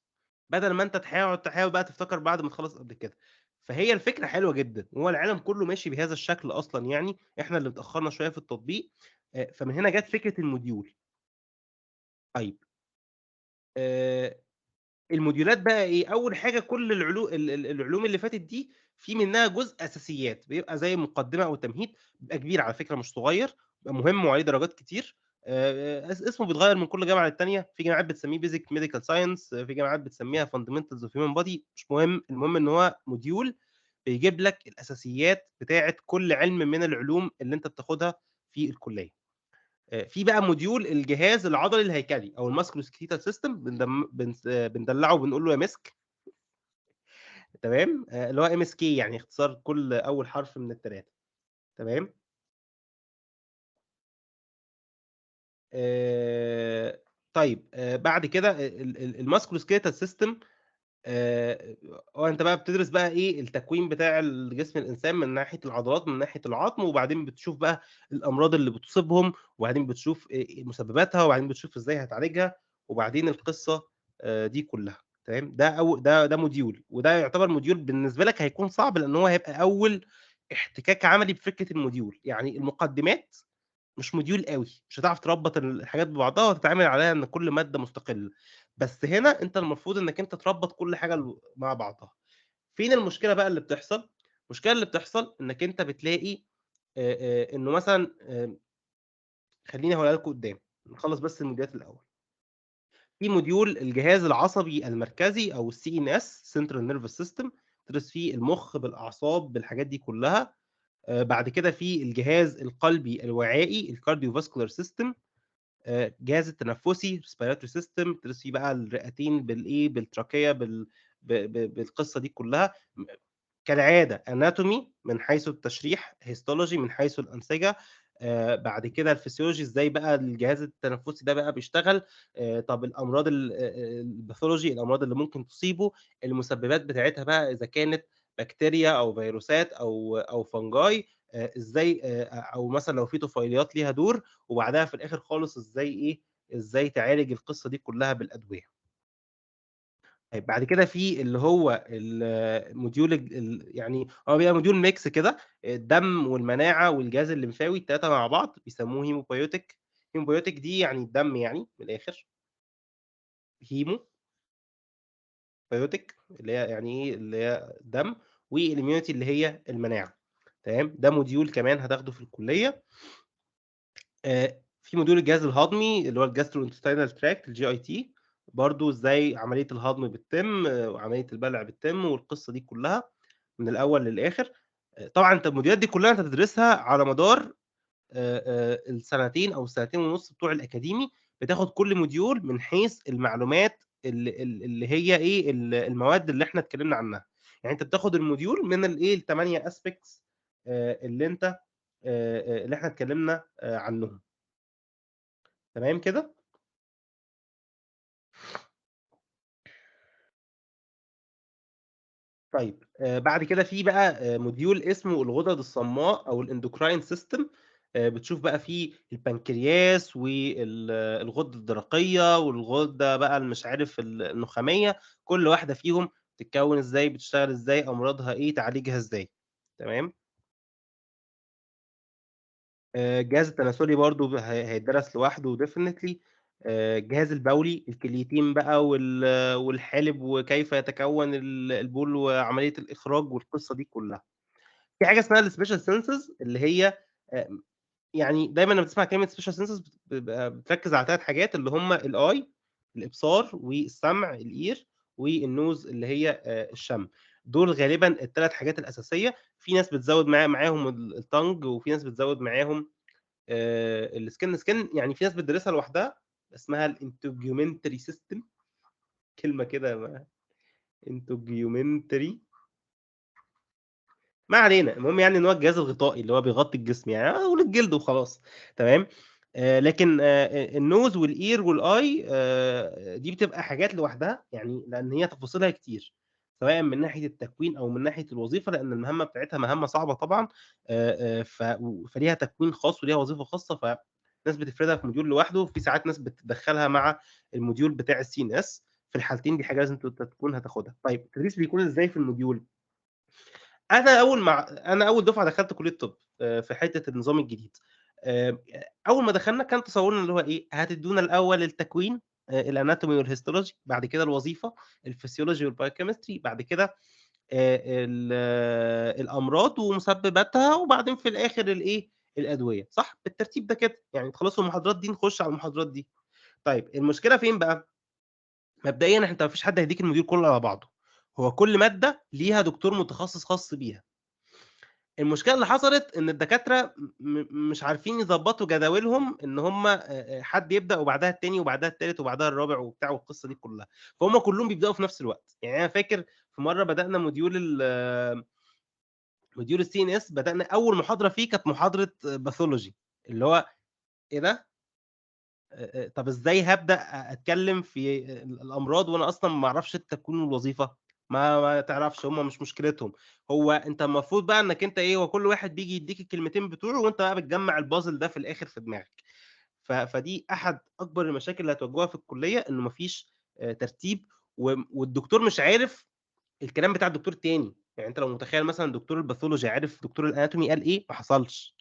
بدل ما أنت تحاول بقى تفتكر بعد ما تخلّص قبل كده. فهي الفكرة حلوة جدًا، وهو العالم كله ماشي بهذا الشكل أصلًا يعني، إحنا اللي اتأخرنا شوية في التطبيق، فمن هنا جات فكرة الموديول. طيب آآ الموديولات بقى إيه، أول حاجة كل العلوم اللي فاتت دي في منها جزء أساسيات، بيبقى زي مقدمة أو تمهيد، بيبقى كبير على فكرة مش صغير، بيبقى مهم وعليه درجات كتير، اسمه بيتغيّر من كل جامعة للتانية، في جامعات بتسميه basic medical science، في جامعات بتسميها fundamentals of human body، مش مهم، المهم إن هو موديول بيجيب لك الأساسيات بتاعة كل علم من العلوم اللي أنت بتاخدها في الكلية. في بقى موديول الجهاز العضلي الهيكلي أو الmusculoskeletal system بندلّعه وبنقول له يا مسك، تمام، اللي هو MSK يعني اختصار كل أول حرف من ال3، تمام. آآ طيب بعد كده الmusculoskeletal system، أنت بقى بتدرس بقى إيه، التكوين بتاع جسم الإنسان من ناحية العضلات، من ناحية العضم، وبعدين بتشوف بقى الأمراض اللي بتصيبهم، وبعدين بتشوف مسبباتها، وبعدين بتشوف إزاي هتعالجها، وبعدين القصة دي كلها، تمام. ده موديول، وده يعتبر موديول بالنسبة لك هيكون صعب، لأن هو هيبقى أول احتكاك عملي بفكرة الموديول، يعني المقدمات مش موديول أوي، مش هتعرف تربّط الحاجات ببعضها وتتعامل عليها إن كل مادة مستقلة، بس هنا أنت المفروض إنّك أنت تربّط كل حاجة مع بعضها. فين المشكلة بقى اللي بتحصل؟ المشكلة اللي بتحصل إنّك أنت بتلاقي إنه مثلًا خلّيني هاقولها لكم قدّام، نخلّص بس الموديولات الأول. في موديول الجهاز العصبي المركزي أو الCNS Central Nervous System، بتدرس فيه المُخ بالأعصاب بالحاجات دي كلّها. بعد كده في الجهاز القلبي الوعائي الcardiovascular system، الجهاز التنفسي respiratory system، بتدرس فيه بقى الرئتين بالإيه، بالتراكية ب ب بالقصة دي كلّها. كالعادة anatomy من حيث التشريح، histology من حيث الأنسجة، بعد كده الphysiology إزاي بقى الجهاز التنفسي ده بقى بيشتغل، طب الأمراض الpathology الأمراض اللي ممكن تصيبه، المسببات بتاعتها بقى إذا كانت بكتيريا أو فيروسات أو fungi، إزاي أو مثلًا لو في طفيليات ليها دور، وبعدها في الآخر خالص إزاي تعالج القصة دي كلّها بالأدوية. طيب بعد كده في اللي هو موديول يعني هو بيبقى موديول ميكس كده، الدم والمناعة والجهاز الليمفاوي ال3 مع بعض بيسموه هيموبيوتيك. هيموبيوتيك دي يعني الدم يعني من الآخر، هيمو بيوتيك اللي هي يعني إيه، اللي هي دم، والimmunity اللي هي المناعة، تمام. ده موديول كمان هتاخده في الكلية. في موديول الجهاز الهضمي اللي هو الgastrointestinal tract الGIT، برضه إزاي عملية الهضم بتتم، وعملية البلع بتتم والقصة دي كلّها من الأول للآخر. طبعًا أنت الموديولات دي كلّها أنت بتدرسها على مدار السنتين أو السنتين ونُص بتوع الأكاديمي، بتاخد كل موديول من حيث المعلومات اللي هي إيه، المواد اللي إحنا اتكلمنا عنها. يعني أنت بتاخد الموديول من الإيه، ال8 aspects اللي أنت اللي إحنا اتكلمنا عنهم، تمام كده؟ طيب بعد كده في بقى موديول اسمه الغدد الصماء أو الendocrine system، بتشوف بقى فيه البنكرياس الغدة الدرقية والغدة بقى مش عارف النخامية، كل واحدة فيهم بتتكوّن إزاي، بتشتغل إزاي، أمراضها إيه، تعالجها إزاي، تمام. الجهاز التناسلي برضه هيتدرس لوحده definitely. الجهاز البولي، الكليتين بقى والحالب وكيف يتكوّن البول وعملية الإخراج والقصة دي كلّها. في حاجة اسمها الspecial senses اللي هي يعني دايمًا لمّا تسمع كلمة special senses بتبقى بتركّز على 3 حاجات اللي هم الeye الإبصار والسمع الear والnose اللي هي الشم. دول غالبًا ال3 حاجات الأساسية، في ناس بتزوّد معاهم الtongue وفي ناس بتزوّد معاهم الskin يعني في ناس بتدرسها لوحدها اسمها الintegumentary system، كلمة كده integumentary. ما علينا، المهم يعني إن هو الجهاز الغطائي اللي هو بيغطي الجسم يعني قول الجلد وخلاص، تمام. لكن الnose والear والeye دي بتبقى حاجات لوحدها، يعني لأن هي تفاصيلها كتير، سواء من ناحية التكوين أو من ناحية الوظيفة، لأن المهمة بتاعتها مهمة صعبة طبعًا. فليها تكوين خاص وليها وظيفة خاصة، فناس بتفردها في موديول لوحده، وفي ساعات ناس بتدخّلها مع الموديول بتاع الCNS. في الحالتين دي حاجة لازم تكون هتاخدها. طيب التدريس بيكون إزاي في الموديول؟ أنا أول دفعة دخلت كلية طب في حتة النظام الجديد. آآ أول ما دخلنا كان تصورنا اللي هو إيه، هتدونا الأول التكوين، الanatomy والhistology، بعد كده الوظيفة الphysiology والbiochemistry، بعد كده الأمراض ومسبباتها، وبعدين في الآخر الإيه، الأدوية، صح؟ بالترتيب ده كده، يعني تخلصوا المحاضرات دي نخش على المحاضرات دي. طيب المشكلة فين بقى؟ مبدئيًا أنت ما فيش حد هيديك الموديول كله على بعضه، هو كل مادة ليها دكتور متخصص خاص بيها. المشكلة اللي حصلت إن الدكاترة مش عارفين يضبّطوا جداولهم إن هم حد يبدأ وبعدها التاني وبعدها التالت وبعدها الرابع وبتاع والقصة دي كلّها، فهُم كلّهم بيبدأوا في نفس الوقت. يعني أنا فاكر في مرّة بدأنا موديول الCNS، بدأنا أول محاضرة فيه كانت محاضرة pathology، اللي هو إيه ده! طب إزاي هابدأ أتكلّم في الأمراض وأنا أصلًا ما أعرفش التكوين والوظيفة؟ ما تعرفش، هم مش مشكلتهم. هو أنت المفروض بقى إنّك أنت إيه، هو كل واحد بييجي يدّيك الكلمتين بتوعه وأنت بقى بتجمّع الpuzzle ده في الآخر في دماغك. فدي أحد أكبر المشاكل اللي هتواجهوها في الكلية، إنه ما فيش ترتيب، والدكتور مش عارف الكلام بتاع الدكتور التاني. يعني أنت لو متخيّل مثلًا دكتور الpathology عارف دكتور الanatomy قال إيه، ما حصلش.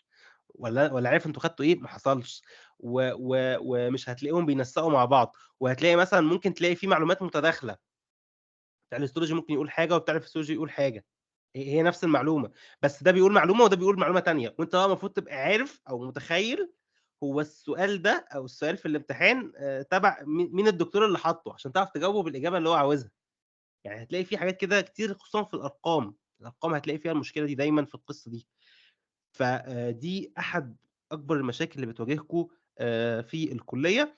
والّا عارف أنتم خدتوا إيه، ما حصلش. ومش هتلاقيهم بينسّقوا مع بعض، وهتلاقي مثلًا ممكن تلاقي في معلومات متداخلة، بتاع الhistology ممكن يقول حاجة وبتاع الphysiology يقول حاجة، هي نفس المعلومة، بس ده بيقول معلومة وده بيقول معلومة تانية، وأنت بقى المفروض تبقى عارف أو متخيّل هو السؤال ده أو السؤال في الامتحان تبع مين الدكتور اللي حاطّه، عشان تعرف تجاوبه بالإجابة اللي هو عاوزها. يعني هتلاقي في حاجات كده كتير خصوصًا في الأرقام، الأرقام هتلاقي فيها المشكلة دي دايمًا في القصة دي. فدي أحد أكبر المشاكل اللي بتواجهكم في الكلية.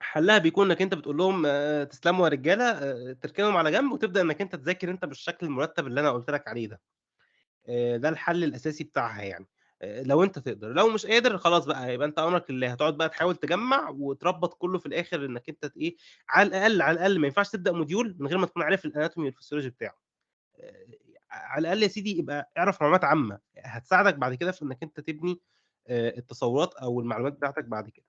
حلّها بيكون إنّك أنت بتقول لهم تسلموا يا رجالة، تركنهم على جنب وتبدأ إنّك أنت تذاكر أنت بالشكل المرتب اللي أنا قُلت لك عليه ده. ده الحل الأساسي بتاعها يعني، لو أنت تقدر. لو مش قادر خلاص بقى يبقى أنت أمرك لله، هتقعد بقى تحاول تجمّع وتربّط كُلّه في الآخر إنّك أنت إيه، على الأقل ما ينفعش تبدأ موديول من غير ما تكون عارف الanatomy والphysiology بتاعه. آآ على الأقل يا سيدي يبقى اعرف معلومات عامة، هتساعدك بعد كده في إنّك أنت تبني التصورات أو المعلومات بتاعتك بعد كده.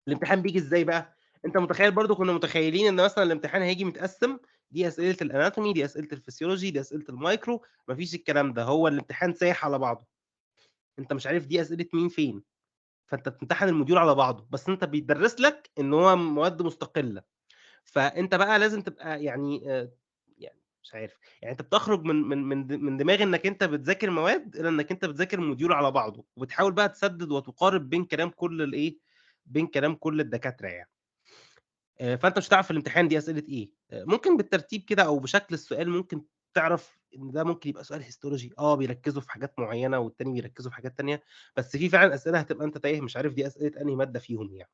الامتحان بييجي إزاي بقى؟ أنت متخيّل برضه كُنّا متخيّلين إن مثلًا الامتحان هييجي متقسّم، دي أسئلة الanatomy، دي أسئلة الphysiology، دي أسئلة الmicro. ما فيش الكلام ده، هو الامتحان سايح على بعضه، أنت مش عارف دي أسئلة مين فين، فأنت بتمتحن الموديول على بعضه، بس أنت بيتدرّس لك إن هو مواد مستقلة. فأنت بقى لازم تبقى يعني مش عارف، يعني أنت بتخرج من دماغ إنّك أنت بتذاكر مواد، إلى إنّك أنت بتذاكر موديول على بعضه، وبتحاول بقى تسدّد وتقارب بين كلام كل الإيه، بين كلام كل الدكاترة يعني. فأنت مش هتعرف في الامتحان دي أسئلة إيه. ممكن بالترتيب كده أو بشكل السؤال ممكن تعرف إن ده ممكن يبقى سؤال histology، بيركّزوا في حاجات معيّنة والتاني بيركّزوا في حاجات تانية، بس في فعلًا أسئلة هتبقى أنت تايه مش عارف دي أسئلة أنهي مادة فيهم يعني.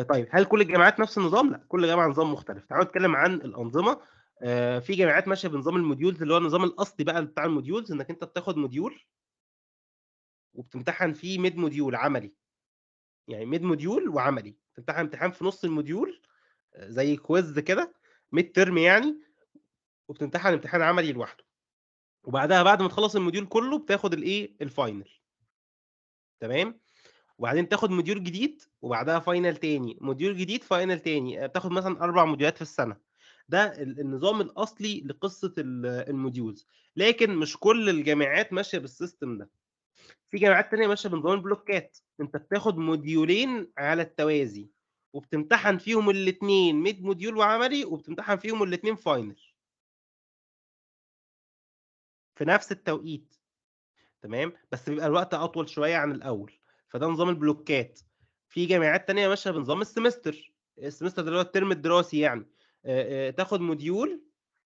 طيب هل كل الجامعات نفس النظام؟ لأ، كل جامعة نظام مختلف. تعالوا نتكلم عن الأنظمة. في جامعات ماشية بنظام الmodules اللي هو النظام الأصلي بقى بتاع الmodules، إنّك أنت بتاخد module وبتمتحن فيه mid module عملي، يعني mid module وعملي، تمتحن امتحان في نُص الmodule زي quiz كده mid term يعني، وبتمتحن امتحان عملي لوحده، وبعدها بعد ما تخلّص الmodule كلّه بتاخد الإيه، الfinal، تمام. وبعدين تاخد module جديد وبعدها final تاني، module جديد final تاني، بتاخد مثلًا 4 موديولات في السنة. ده النظام الأصلي لقصة الmodules. لكن مش كل الجامعات ماشية بالسيستم ده. في جامعات تانية ماشية بنظام البلوكات، أنت بتاخد موديولين على التوازي، وبتمتحن فيهم الاتنين mid module وعملي، وبتمتحن فيهم الاتنين final في نفس التوقيت، تمام. بس بيبقى الوقت أطول شوية عن الأول، فده نظام البلوكات. في جامعات تانية ماشية بنظام السمستر، السمستر ده اللي هو الترم الدراسي يعني. تاخد موديول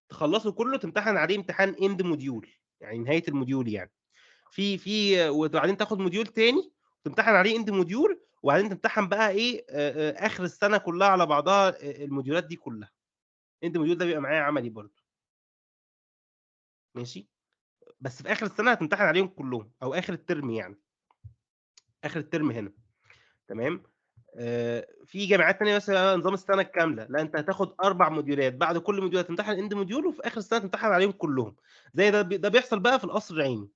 تخلّصه كلّه تمتحن عليه امتحان end module، يعني نهاية الموديول يعني. وبعدين تاخد موديول تاني تمتحن عليه end module، وبعدين تمتحن بقى إيه، آخر السنة كلّها على بعضها، الموديولات دي كلّها. end module ده بيبقى معاه عملي برضه. ماشي، بس في آخر السنة هتمتحن عليهم كلّهم أو آخر الترم يعني، آخر الترم هنا، تمام. في جامعات تانية مثلًا نظام السنة الكاملة، لأ أنت هتاخد 4 موديولات، بعد كل موديول هتمتحن end موديول وفي آخر السنة هتمتحن عليهم كلّهم، زي ده بيحصل بقى في القصر العيني،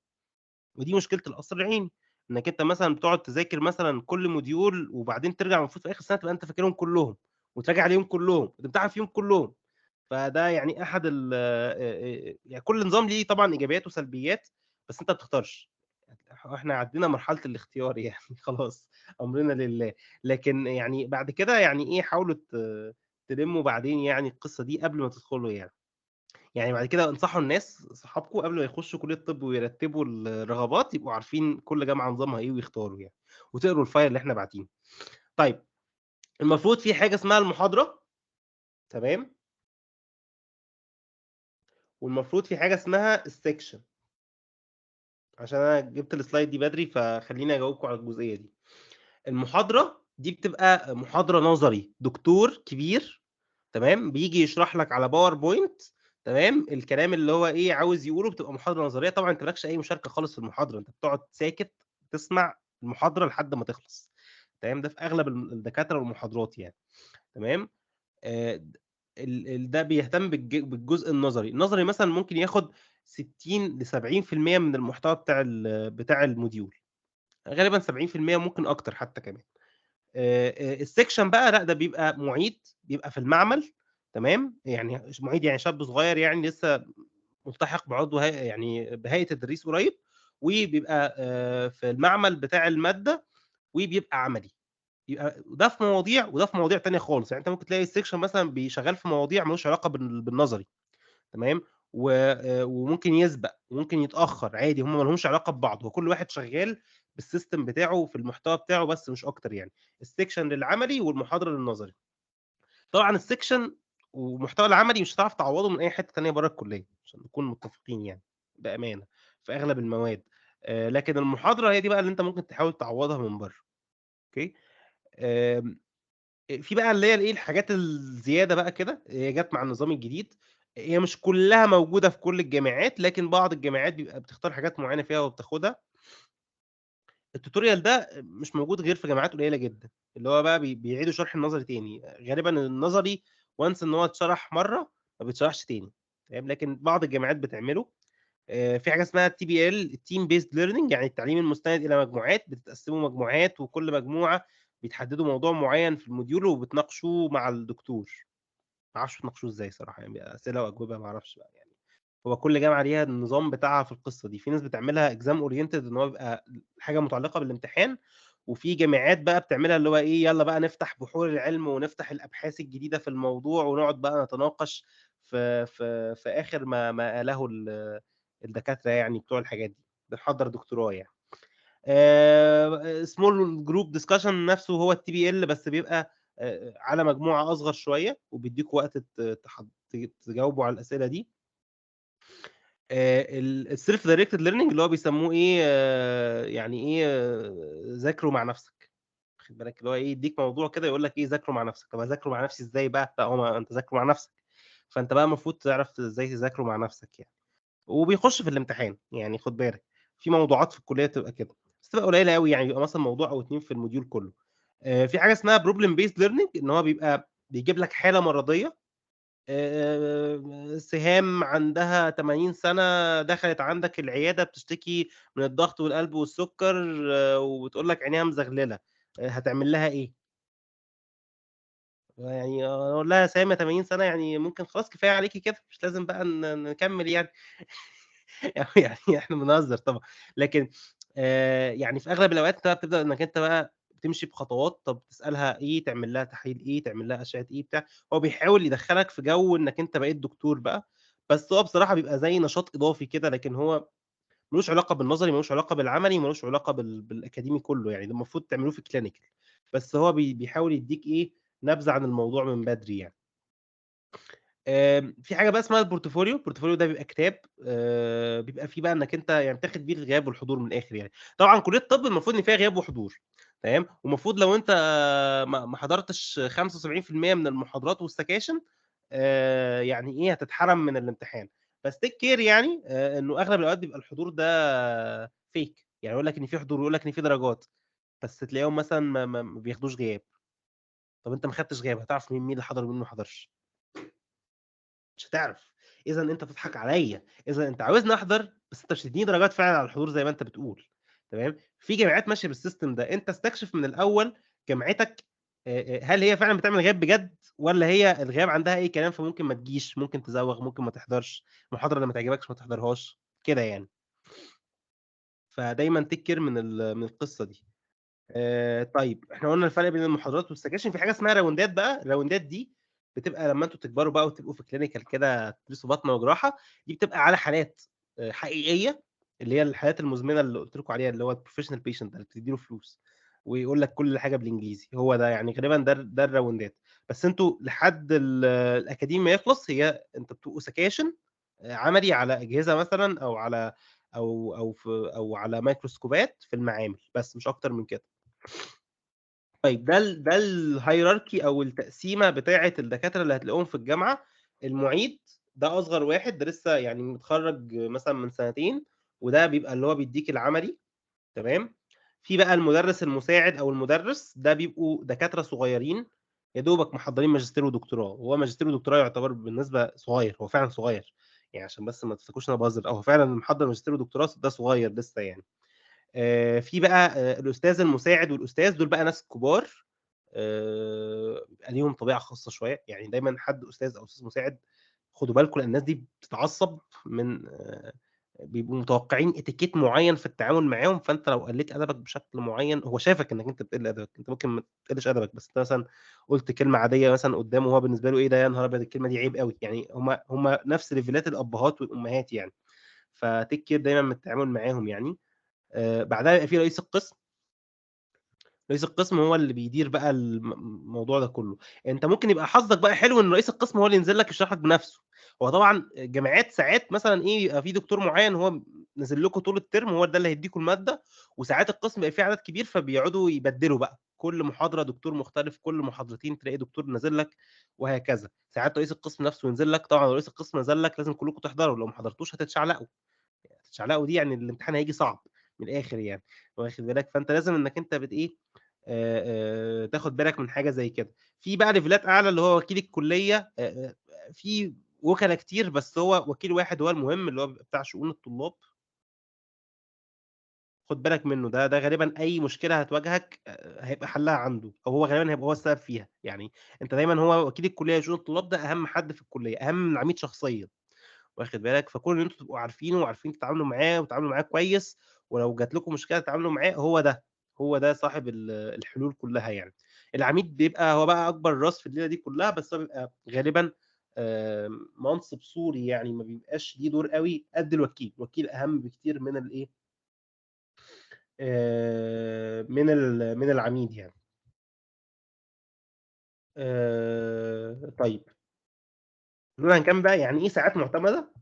ودي مشكلة القصر العيني، إنّك أنت مثلًا بتقعد تذاكر مثلًا كل موديول وبعدين ترجع المفروض في آخر السنة تبقى أنت فاكرهم كلّهم، وتراجع عليهم كلّهم، وتمتحن فيهم كلّهم. فده يعني أحد ال يعني كل نظام ليه طبعًا إيجابيات وسلبيات، بس أنت ما بتختارش. إحنا عدّينا مرحلة الاختيار يعني خلاص أمرنا لله. لكن يعني بعد كده يعني إيه، حاولوا تلمّوا بعدين يعني القصة دي قبل ما تدخلوا يعني. يعني بعد كده انصحوا الناس صحابكم قبل ما يخشوا كلية طِب ويرتّبوا الرغبات، يبقوا عارفين كل جامعة نظامها إيه ويختاروا يعني، وتقروا الfile اللي إحنا باعتينه. طيب، المفروض في حاجة اسمها المحاضرة، تمام، والمفروض في حاجة اسمها الsection. عشان أنا جِبت الslide دي بدري، فخلّيني أجاوبكم على الجزئية دي. المحاضرة دي بتبقى محاضرة نظري، دكتور كبير، تمام، بييجي يشرح لك على PowerPoint، تمام، الكلام اللي هو إيه عاوز يقوله، بتبقى محاضرة نظرية طبعًا، أنت ما لكش أي مشاركة خالص في المحاضرة، أنت بتقعد ساكت تسمع المحاضرة لحد ما تخلص، تمام، ده في أغلب الدكاترة والمحاضرات يعني، تمام. د ده بيهتم بالجزء النظري، النظري مثلًا ممكن ياخد 60 ل70% من المحتوى بتاع الموديول، غالبًا 70% ممكن أكتر حتى كمان. الsection بقى لأ، ده بيبقى مُعيد، بيبقى في المعمل، تمام، يعني مُعيد يعني شاب صغير يعني لسه ملتحق بعضو يعني بهيئة التدريس قريب، وبيبقى في المعمل بتاع المادة، وبيبقى عملي. يبقى ده في مواضيع وده في مواضيع تانية خالص، يعني أنت ممكن تلاقي الsection مثلًا شغال في مواضيع ما لوش علاقة بالنظري، تمام، وممكن يسبق وممكن يتأخر عادي، هم ما لهمش علاقة ببعض، هو كل واحد شغال بالsystem بتاعه في المحتوى بتاعه بس مش أكتر يعني، الsection للعملي والمحاضرة للنظري. طبعًا الsection والمحتوى العملي مش هتعرف تعوّضه من أي حتة تانية برّه الكلية، عشان نكون متفقين يعني بأمانة في أغلب المواد، لكن المحاضرة هي دي بقى اللي أنت ممكن تحاول تعوّضها من برّه، أوكي. آمم في بقى اللي هي الإيه، الحاجات الزيادة بقى كده، هي جات مع النظام الجديد، هي مش كلّها موجودة في كل الجامعات، لكن بعض الجامعات بيبقى بتختار حاجات معيّنة فيها وبتاخدها. الtutorial ده مش موجود غير في جامعات قليلة جدًا، اللي هو بقى بيعيدوا شرح النظري تاني، غالبًا النظري once إن هو اتشرح مرّة ما بيتشرحش تاني، تمام، لكن بعض الجامعات بتعمله. في حاجة اسمها TBL team based learning، يعني التعليم المستند إلى مجموعات، بتتقسموا مجموعات وكل مجموعة بتحددوا موضوع معيّن في الموديول وبتناقشوه مع الدكتور، ما اعرفش بتناقشوه إزاي صراحة يعني، بيبقى أسئلة وأجوبة ما اعرفش بقى يعني، هو كل جامعة ليها النظام بتاعها في القصة دي، في ناس بتعملها exam oriented إن هو بيبقى حاجة متعلقة بالامتحان، وفي جامعات بقى بتعملها اللي هو إيه، يالّا بقى نفتح بحور العلم ونفتح الأبحاث الجديدة في الموضوع ونقعد بقى نتناقش في آخر ما آله الدكاترة يعني بتوع الحاجات دي، بنحضّر دكتوراه يعني. small group discussion نفسه هو الTPL، بس بيبقى على مجموعة أصغر شوية، وبيدّيكوا وقت تجاوبوا على الأسئلة دي. الself directed learning اللي هو بيسموه إيه، يعني إيه، ذاكروا مع نفسك، واخد بالك، اللي هو إيه، يدّيك موضوع كده يقول لك إيه ذاكروا مع نفسك، طب أذاكروا مع نفسي إزاي بقى؟ لأ، هو أنت ذاكروا مع نفسك، فأنت بقى المفروض تعرف إزاي تذاكروا مع نفسك يعني. وبيخش في الامتحان، يعني خُد بالك، في موضوعات في الكلية بتبقى كده، بس تبقى قليلة أوي يعني، بيبقى مثلًا موضوع أو 2 في الموديول كلّه. في حاجة اسمها problem based learning، إن هو بيبقى بيجيب لك حالة مرضية، سهام عندها 80 سَنة دخلت عندك العيادة بتشتكي من الضغط والقلب والسُكّر، وبتقول لك عينيها مزغللة، هتعمل لها إيه؟ يعني أقول لها يا سهام يا 80 سَنة يعني ممكن خلاص كفاية عليكِ كده، مش لازم بقى نكمّل يعني. يعني إحنا بنهزر طبعًا، لكن يعني في أغلب الأوقات أنت بقى بتبدأ إنّك أنت بقى بتمشي بخطوات، طَب تسألها إيه، تعمل لها تحاليل إيه، تعمل لها أشعة إيه، بتاع، هو بيحاول يدخّلك في جو إنّك أنت بقيت دكتور بقى، بس هو بصراحة بيبقى زي نشاط إضافي كده، لكن هو ما لوش علاقة بالنظري، ما لوش علاقة بالعملي، ما لوش علاقة بالأكاديمي كلّه يعني، ده المفروض تعملوه في الclinical، بس هو بيحاول يدّيك إيه، نبذة عن الموضوع من بدري يعني. في حاجة بقى اسمها الportfolio، الportfolio ده بيبقى كتاب، بيبقى فيه بقى إنّك أنت يعني بتاخد بيه الغياب والحضور من الآخر يعني. طبعًا كلية الطب المفروض إن فيها غياب وحضور، تمام، والمفروض لو أنت ما حضرتش 75% من المحاضرات والسكاشن، يعني إيه، هتتحرم من الامتحان، بس take care يعني إنه أغلب الأوقات بيبقى الحضور ده fake، يعني يقول لك إن في حضور ويقول لك إن في درجات، بس تلاقيهم مثلًا ما بياخدوش غياب. طب أنت ما خدتش غياب هتعرف مين اللي حضر ومين اللي ما حضرش؟ مش هتعرف. إذًا أنت بتضحك عليَّ، إذًا أنت عاوزني أحضر بس أنت مش هتدّيني درجات فعلًا على الحضور زي ما أنت بتقول، تمام؟ في جامعات ماشية بالسيستم ده، أنت استكشف من الأول جامعتك هل هي فعلًا بتعمل غياب بجد والّا هي الغياب عندها أي كلام فممكن ما تجيش، ممكن تزوّغ، ممكن ما تحضرش، المحاضرة اللي ما تعجبكش ما تحضرهاش، كده يعني. فدايمًا take care من القصة دي. طيب إحنا قُلنا الفرق بين المحاضرات والسكاشن، في حاجة اسمها راوندات بقى، الراوندات دي بتبقى لمّا أنتم تكبروا بقى وتبقوا في clinical كده تدرسوا باطنة وجراحة، دي بتبقى على حالات حقيقية، اللي هي الحالات المزمنة اللي قُلت لكم عليها، اللي هو الprofessional patient اللي بتدّي له فلوس، ويقول لك كل حاجة بالإنجليزي، هو ده يعني غالبًا ده الراوندات. بس أنتم لحد الأكاديمي ما يخلص أنتم بتبقوا سكاشن عملي على أجهزة مثلًا أو على ميكروسكوبات في المعامل، بس مش أكتر من كده. طيب ده الhierarchy أو التقسيمة بتاعة الدكاترة اللي هتلاقيهم في الجامعة. المُعيد ده أصغر واحد، ده لسه يعني متخرّج مثلًا من سنتين، وده بيبقى اللي هو بيدّيك العملي، تمام. في بقى المُدرِّس المساعد أو المُدرِّس، ده بيبقوا دكاترة صغيّرين يا دوبك محضّرين ماجستير ودكتوراه، وهو ماجستير ودكتوراه يعتبر بالنسبة صغير، هو فعلًا صغير، يعني عشان بس ما تفتكروش إن أنا باهزر، هو فعلًا محضّر ماجستير ودكتوراه ده صغير لسه يعني. في بقى الأستاذ المساعد والأستاذ دول بقى ناس كبار، بيبقى ليهم طبيعة خاصة شوية، يعني دايمًا حد أستاذ أو أستاذ مساعد خدوا بالكم لأن الناس دي بتتعصب من بيبقوا متوقعين etiquette معين في التعامل معاهم، فأنت لو قلّيت أدبك بشكل معين هو شافك إنك أنت بتقل أدبك، أنت ممكن ما تقلّش أدبك، بس أنت مثلًا قُلت كلمة عادية مثلًا قدّامه وهو بالنسبة له إيه ده يا نهار أبيض الكلمة دي عيب أوي، يعني هم نفس ليفلات الأبهات والأمهات يعني، فtake care دايمًا من التعامل معاهم يعني. بعدها يبقى في رئيس القسم. رئيس القسم هو اللي بيدير بقى الموضوع ده كله. أنت ممكن يبقى حظك بقى حلو إن رئيس القسم هو اللي ينزل لك يشرح لك بنفسه. هو طبعًا الجامعات ساعات مثلًا إيه، يبقى في دكتور معين هو نازل لكم طول الترم هو ده اللي هيدّيكم المادة، وساعات القسم بيبقى فيه عدد كبير فبيقعدوا يبدّلوا بقى، كل محاضرة دكتور مختلف، كل محاضرتين تلاقي دكتور نازل لك وهكذا. ساعات رئيس القسم نفسه ينزل لك، طبعًا لو رئيس القسم نزل لك لازم كلكم تحضروا، لو ما حضرتوش هتتشعلقوا. هتتشعلقوا دي يعني الامتحان هييجي صعب من الآخر يعني، واخد بالك؟ فأنت لازم إنك أنت إيه، تاخد بالك من حاجة زي كده. في بقى ليفلات أعلى اللي هو وكيل الكلية، في وكلا كتير بس هو وكيل واحد هو المهم اللي هو بيبقى بتاع شؤون الطلاب. خد بالك منه، ده غالبًا أي مشكلة هتواجهك هيبقى حلها عنده، أو هو غالبًا هيبقى هو السبب فيها، يعني أنت دايمًا هو وكيل الكلية شؤون الطلاب ده أهم حد في الكلية، أهم من العميد شخصيًا. واخد بالك؟ فكون إن أنتم تبقوا عارفينه وعارفين تتعاملوا معاه وتتعاملوا معاه كويس، ولو جات لكم مشكلة تتعاملوا معاه، هو ده صاحب الحلول كلّها يعني. العميد بيبقى هو بقى أكبر راس في الليلة دي كلّها، بس هو بيبقى غالبًا منصب سوري يعني ما بيبقاش ليه دور أوي قد الوكيل، الوكيل أهم بكتير من الإيه، من العميد يعني. طيب خلّونا هنكمّل بقى يعني إيه ساعات مُعتمدة.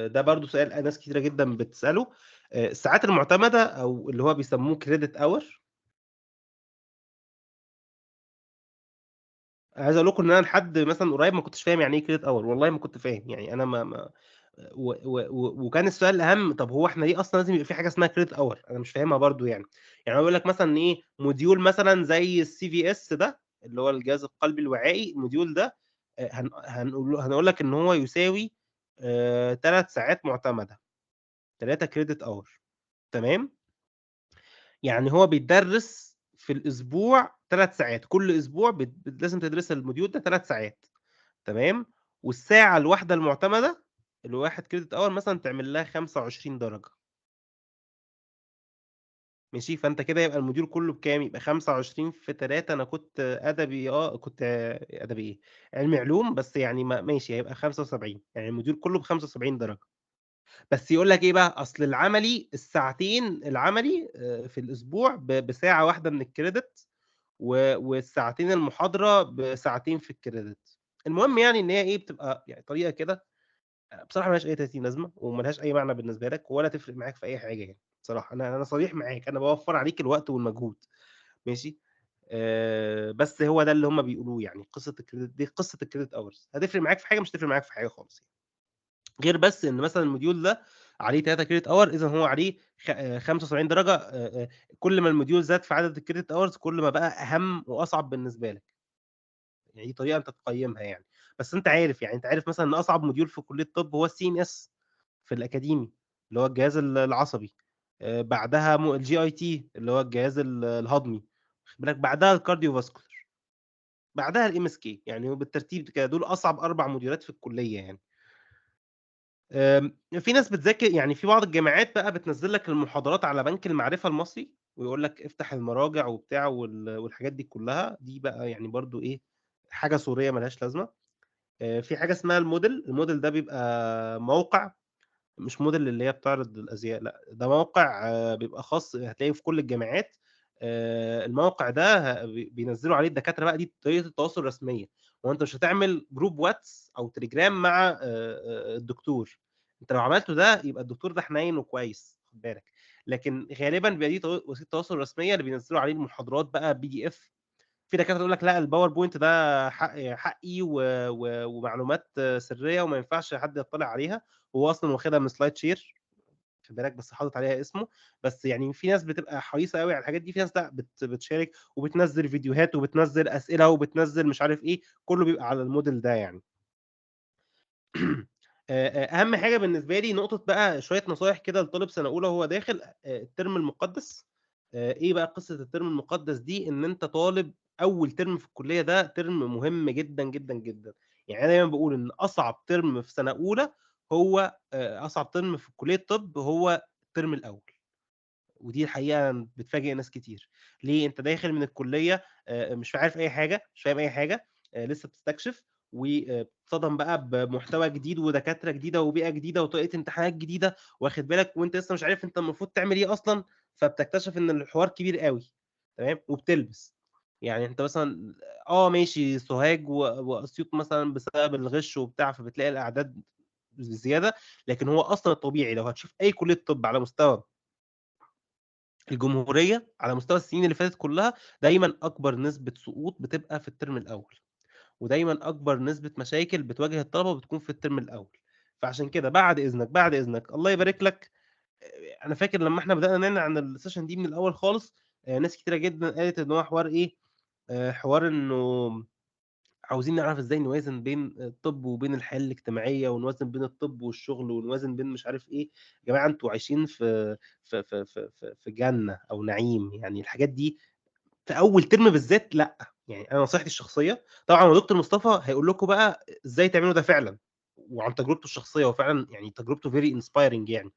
ده برضه سؤال ناس كتيرة جدًا بتسأله. الساعات المُعتمدة أو اللي هو بيسموه credit hour. عايز أقول لكم إن أنا لحد مثلًا قريب ما كنتش فاهم يعني إيه credit hour، والله ما كنت فاهم، يعني أنا ما وكان السؤال الأهم طب هو إحنا ليه أصلًا لازم يبقى في حاجة اسمها credit hour؟ أنا مش فاهمها برضه يعني. يعني هو بيقول لك مثلًا إيه موديول مثلًا زي الCVS ده اللي هو الجهاز القلبي الوعائي، الموديول ده هنقول لك إن هو يساوي 3 ساعات مُعتمدة. 3 credit hour، تمام. يعني هو بيتدرس في الأسبوع 3 ساعات، كل أسبوع لازم تدرس الموديول ده 3 ساعات، تمام. والساعة الواحدة المعتمدة ال1 credit hour مثلًا تعمل لها 25 درجة، ماشي. فأنت كده يبقى الموديول كله بكام؟ يبقى 25 في 3. أنا كنت أدبي كنت أدبي إيه، علمي علوم، بس يعني ماشي هيبقى 75، يعني الموديول كله ب75 درجة. بس يقول لك إيه بقى، أصل العملي الساعتين العملي في الأسبوع بساعة واحدة من الcredit والساعتين المحاضرة بساعتين في الcredit. المهم يعني إن هي إيه، بتبقى يعني طريقة كده بصراحة ما لهاش أي 30 لازمة وما لهاش أي معنى بالنسبة لك ولا تفرق معاك في أي حاجة يعني بصراحة. أنا صريح معاك، أنا باوفّر عليك الوقت والمجهود، ماشي. بس هو ده اللي هم بيقولوه يعني قصة الcredit دي قصة الcredit hours، هتفرق معاك في حاجة؟ مش هتفرق معاك في حاجة خالص يعني. غير بس إن مثلًا الموديول ده عليه 3 credit hour، إذًا هو عليه 75 درجة. كل ما الموديول زاد في عدد الcredit hours كل ما بقى أهم وأصعب بالنسبة لك. يعني دي طريقة أنت تقيّمها يعني. بس أنت عارف، يعني أنت عارف مثلًا إن أصعب موديول في كلية الطب هو الCNS في الأكاديمي، اللي هو الجهاز العصبي. بعدها الGIT اللي هو الجهاز الهضمي، واخد بالك، بعدها الcardiovascular، بعدها الMSK، يعني بالترتيب كده دول أصعب 4 موديولات في الكلية يعني. في ناس بتذاكر، يعني في بعض الجامعات بقى بتنزّل لك المحاضرات على بنك المعرفة المصري، ويقول لك افتح المراجع وبتاع والحاجات دي كلّها، دي بقى يعني برضه إيه، حاجة سورية ما لهاش لازمة. في حاجة اسمها الموديل ده بيبقى موقع، مش موديل اللي هي بتعرض الأزياء، لأ، ده موقع بيبقى خاص، هتلاقيه في كل الجامعات. الموقع ده بينزّلوا عليه الدكاترة بقى، دي طريقة التواصل الرسمية. هو أنت مش هتعمل جروب واتس أو تليجرام مع الدكتور. أنت لو عملته ده يبقى الدكتور ده حنين وكويس، خُد بالك. لكن غالبًا بيبقى دي وسيلة تواصل رسمية اللي بينزّلوا عليه المحاضرات بقى PDF. في دكاترة تقول لك لأ، الPowerPoint ده حقي ومعلومات سرية وما ينفعش حد يطّلع عليها، وهو أصلًا واخدها من SlideShare، خلي بالك، بس حاطط عليها اسمه. بس يعني في ناس بتبقى حريصة أوي على الحاجات دي، في ناس لأ، بتشارك وبتنزّل فيديوهات وبتنزّل أسئلة وبتنزّل مش عارف إيه، كلّه بيبقى على الmodel ده يعني. أهم حاجة بالنسبة لي نقطة بقى، شوية نصايح كده لطالب سنة أولى وهو داخل الترم المقدس. إيه بقى قصة الترم المقدس دي؟ إن أنت طالب أول ترم في الكلية، ده ترم مهم جدًا، جدًا، جدًا. يعني أنا دايمًا باقول إن أصعب ترم في سنة أولى هو أصعب ترم في كلية طب هو الترم الأول. ودي الحقيقة بتفاجئ ناس كتير. ليه؟ أنت داخل من الكلية مش عارف أي حاجة، مش فاهم أي حاجة، لسه بتستكشف، وبتتصدم بقى بمحتوى جديد ودكاترة جديدة وبيئة جديدة وطريقة امتحانات جديدة، واخد بالك، وأنت لسه مش عارف أنت المفروض تعمل إيه أصلًا. فبتكتشف إن الحوار كبير أوي، تمام، وبتلبس. يعني أنت مثلًا ماشي، سوهاج وأسيوط مثلًا بسبب الغش وبتاع، فبتلاقي الأعداد زيادة. لكن هو أصلًا الطبيعي لو هتشوف أي كلية طب على مستوى الجمهورية، على مستوى السنين اللي فاتت كلّها، دايمًا أكبر نسبة سقوط بتبقى في الترم الأول، ودايمًا أكبر نسبة مشاكل بتواجه الطلبة بتكون في الترم الأول. فعشان كده بعد إذنك، بعد إذنك، الله يبارك لك. أنا فاكر لمّا إحنا بدأنا نعلن عن الsession دي من الأول خالص، ناس كتيرة جدًا قالت إن هو حوار إيه، حوار إنه عاوزين نعرف إزاي نوازن بين الطب وبين الحياة الاجتماعية، ونوازن بين الطب والشغل، ونوازن بين مش عارف إيه. يا جماعة أنتم عايشين في جنة أو نعيم، يعني الحاجات دي في أول ترم بالذات لأ. يعني أنا نصيحتي الشخصية، طبعًا هو دكتور مصطفى هيقول لكم بقى إزاي تعملوا ده فعلًا، وعن تجربته الشخصية، هو فعلًا يعني تجربته very inspiring يعني.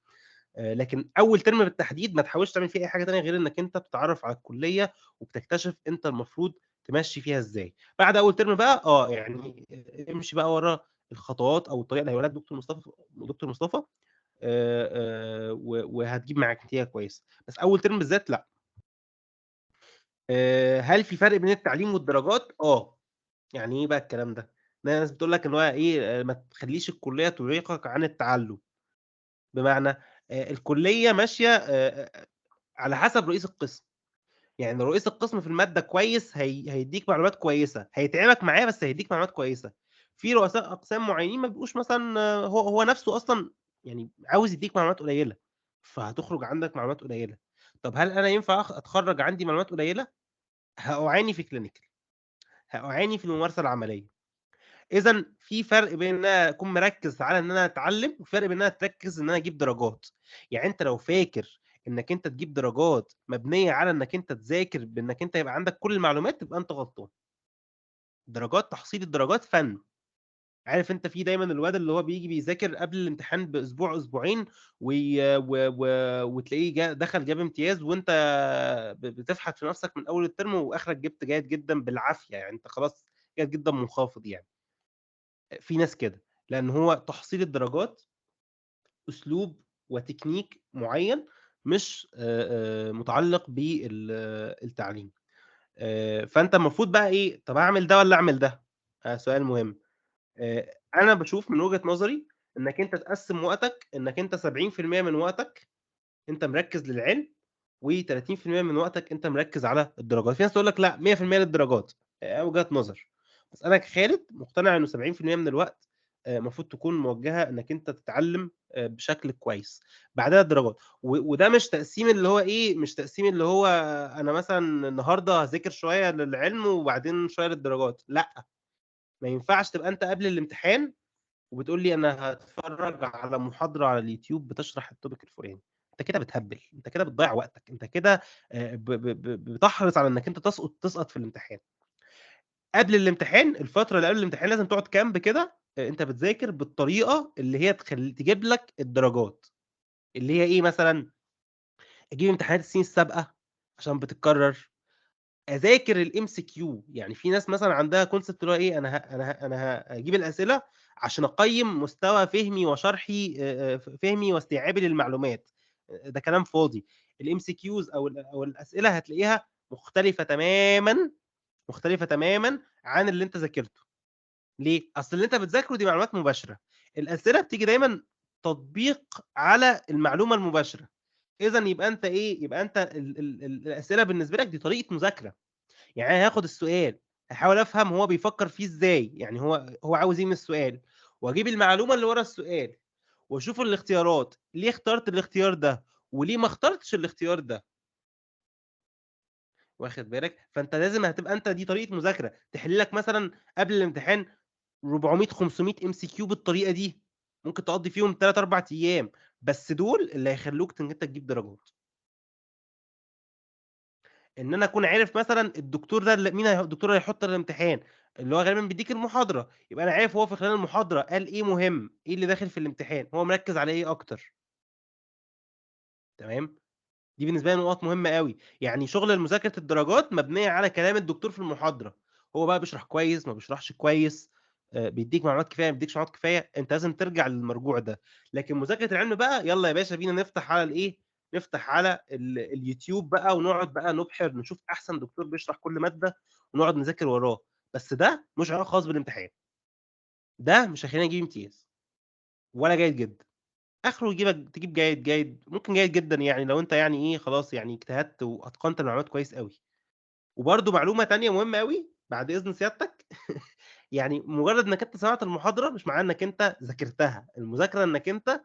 لكن أول ترم بالتحديد ما تحاولش تعمل فيه أي حاجة تانية غير إنك أنت بتتعرّف على الكلية، وبتكتشف أنت المفروض تمشّي فيها إزاي. بعد أول ترم بقى يعني امشي بقى ورا الخطوات أو الطريقة اللي هيقولها لك دكتور مصطفى، وهتجيب معاك نتيجة كويسة. بس أول ترم بالذات لأ. هل في فرق بين التعليم والدرجات؟ يعني إيه بقى الكلام ده؟ ناس بتقول لك إن هو إيه، ما تخلّيش الكلية تعيقك عن التعلُّم. بمعنى الكلية ماشية على حسب رئيس القسم. يعني لو رئيس القسم في المادة كويس هيدّيك معلومات كويسة، هيتعبك معاه بس هيدّيك معلومات كويسة. في رؤساء أقسام معيّنين ما بيبقوش مثلًا هو نَفْسه أصلًا يعني عاوز يدّيك معلومات قليلة، فهتخرج عندك معلومات قليلة. طَب هل أنا ينفع أتخرّج عندي معلومات قليلة؟ هأعاني في clinical، هأعاني في الممارسة العملية. إذًا في فرق بين إن أنا أكون مركّز على إن أنا أتعلّم، وفي فرق بين إن أنا تركّز إن أنا أجيب درجات. يعني أنت لو فاكر إنّك أنت تجيب درجات مبنية على إنّك أنت تذاكر بإنّك أنت يبقى عندك كل المعلومات، تبقى أنت غلطان. تحصيل الدرجات فَن. عارف أنت في دايمًا الواد اللي هو بييجي بيذاكر قبل الامتحان بأسبوع، أسبوعين، وي و و وتلاقيه دخل جاب امتياز، وأنت بتفحت في نَفْسك من أول الترم، وآخرك جِبت جيد جدًا بالعافية، يعني أنت خلاص جيد جدًا منخفض يعني. في ناس كده، لأن هو تحصيل الدرجات أسلوب وتكنيك معيّن، مش متعلق التعليم. فأنت المفروض بقى إيه، طَب أعمل ده والّا أعمل ده؟ سؤال مهم. أنا باشوف من وجهة نظري إنّك أنت تقسّم وقتك، إنّك أنت 70% من وقتك أنت مركّز للعلم، و30% من وقتك أنت مركّز على الدرجات. في ناس تقول لك لأ، 100% للدرجات، وجهة نظر. بس أنا كخالد مقتنع إنه 70% من الوقت المفروض تكون موجهة إنك أنت تتعلم بشكل كويس، بعدها الدرجات. وده مش تقسيم اللي هو إيه، مش تقسيم اللي هو أنا مثلًا النهارده هاذاكر شوية للعلم وبعدين شوية للدرجات، لأ، ما ينفعش تبقى أنت قبل الامتحان وبتقول لي أنا هاتفرّج على محاضرة على اليوتيوب بتشرح الtopic الفلاني، أنت كده بتهبّل، أنت كده بتضيّع وقتك، أنت كده ب ب ب بتحرص على إنك أنت تسقط في الامتحان. قبل الامتحان، الفترة اللي قبل الامتحان لازم تقعد كامب كده، أنت بتذاكر بالطريقة اللي هي تجيب لك الدرجات، اللي هي إيه مثلًا، أجيب امتحانات السنين السابقة عشان بتتكرر، أذاكر الMCQ. يعني في ناس مثلًا عندها concept اللي هو إيه، أنا هاجيب الأسئلة عشان أقيّم مستوى فهمي وشرحي فهمي واستيعابي للمعلومات، ده كلام فاضي. الMCQs أو الأسئلة هتلاقيها مختلفة تمامًا، مختلفة تمامًا عن اللي أنت ذاكرته. ليه؟ أصل اللي أنت بتذاكره دي معلومات مباشرة، الأسئلة بتيجي دايمًا تطبيق على المعلومة المباشرة، إذًا يبقى أنت إيه، يبقى أنت ال الأسئلة بالنسبة لك دي طريقة مذاكرة. يعني أنا هاخد السؤال، هاحاول أفهم هو بيفكّر فيه إزاي، يعني هو عاوز إيه من السؤال، وأجيب المعلومة اللي ورا السؤال، وأشوف الاختيارات، ليه اخترت الاختيار ده، وليه ما اخترتش الاختيار ده، واخد بالك؟ فأنت لازم هتبقى أنت دي طريقة مذاكرة، تحل لك مثلًا قبل الامتحان 400، 500 MCQ بالطريقة دي، ممكن تقضّي فيهم 3، 4 أيام، بس دول اللي هيخلّوك إن أنت تجيب درجات. إن أنا أكون عارف مثلًا الدكتور ده مين الدكتور اللي هيحط الامتحان، اللي هو غالبًا بيدّيك المحاضرة، يبقى أنا عارف هو في خلال المحاضرة قال إيه مهم، إيه اللي داخل في الامتحان، هو مركّز على إيه أكتر، تمام؟ دي بالنسبة لي نقط مهمة أوي، يعني شغل مذاكرة الدرجات مبنية على كلام الدكتور في المحاضرة، هو بقى بيشرح كويس، ما بيشرحش كويس، بيدّيك معلومات كفاية، ما بيدّيكش معلومات كفاية، أنت لازم ترجع للمرجوع ده. لكن مذاكرة العلم بقى يالّا يا باشا بينا نفتح على الإيه، نفتح على اليوتيوب بقى ونقعد بقى نُبحر، نشوف أحسن دكتور بيشرح كل مادة ونقعد نذاكر وراه، بس ده مش علاقة خالص بالامتحان، ده مش هيخلّيني أجيب امتياز ولا جيد جدًا. آخره تجيب جيد، جيد، ممكن جيد جدًا يعني لو أنت يعني إيه، خلاص يعني اجتهدت وأتقنت المعلومات كويس أوي. وبرضه معلومة تانية مهمة أوي بعد إذن سيادتك، يعني مجرد إنك أنت سمعت المحاضرة مش معناه إنك أنت ذاكرتها، المذاكرة إنك أنت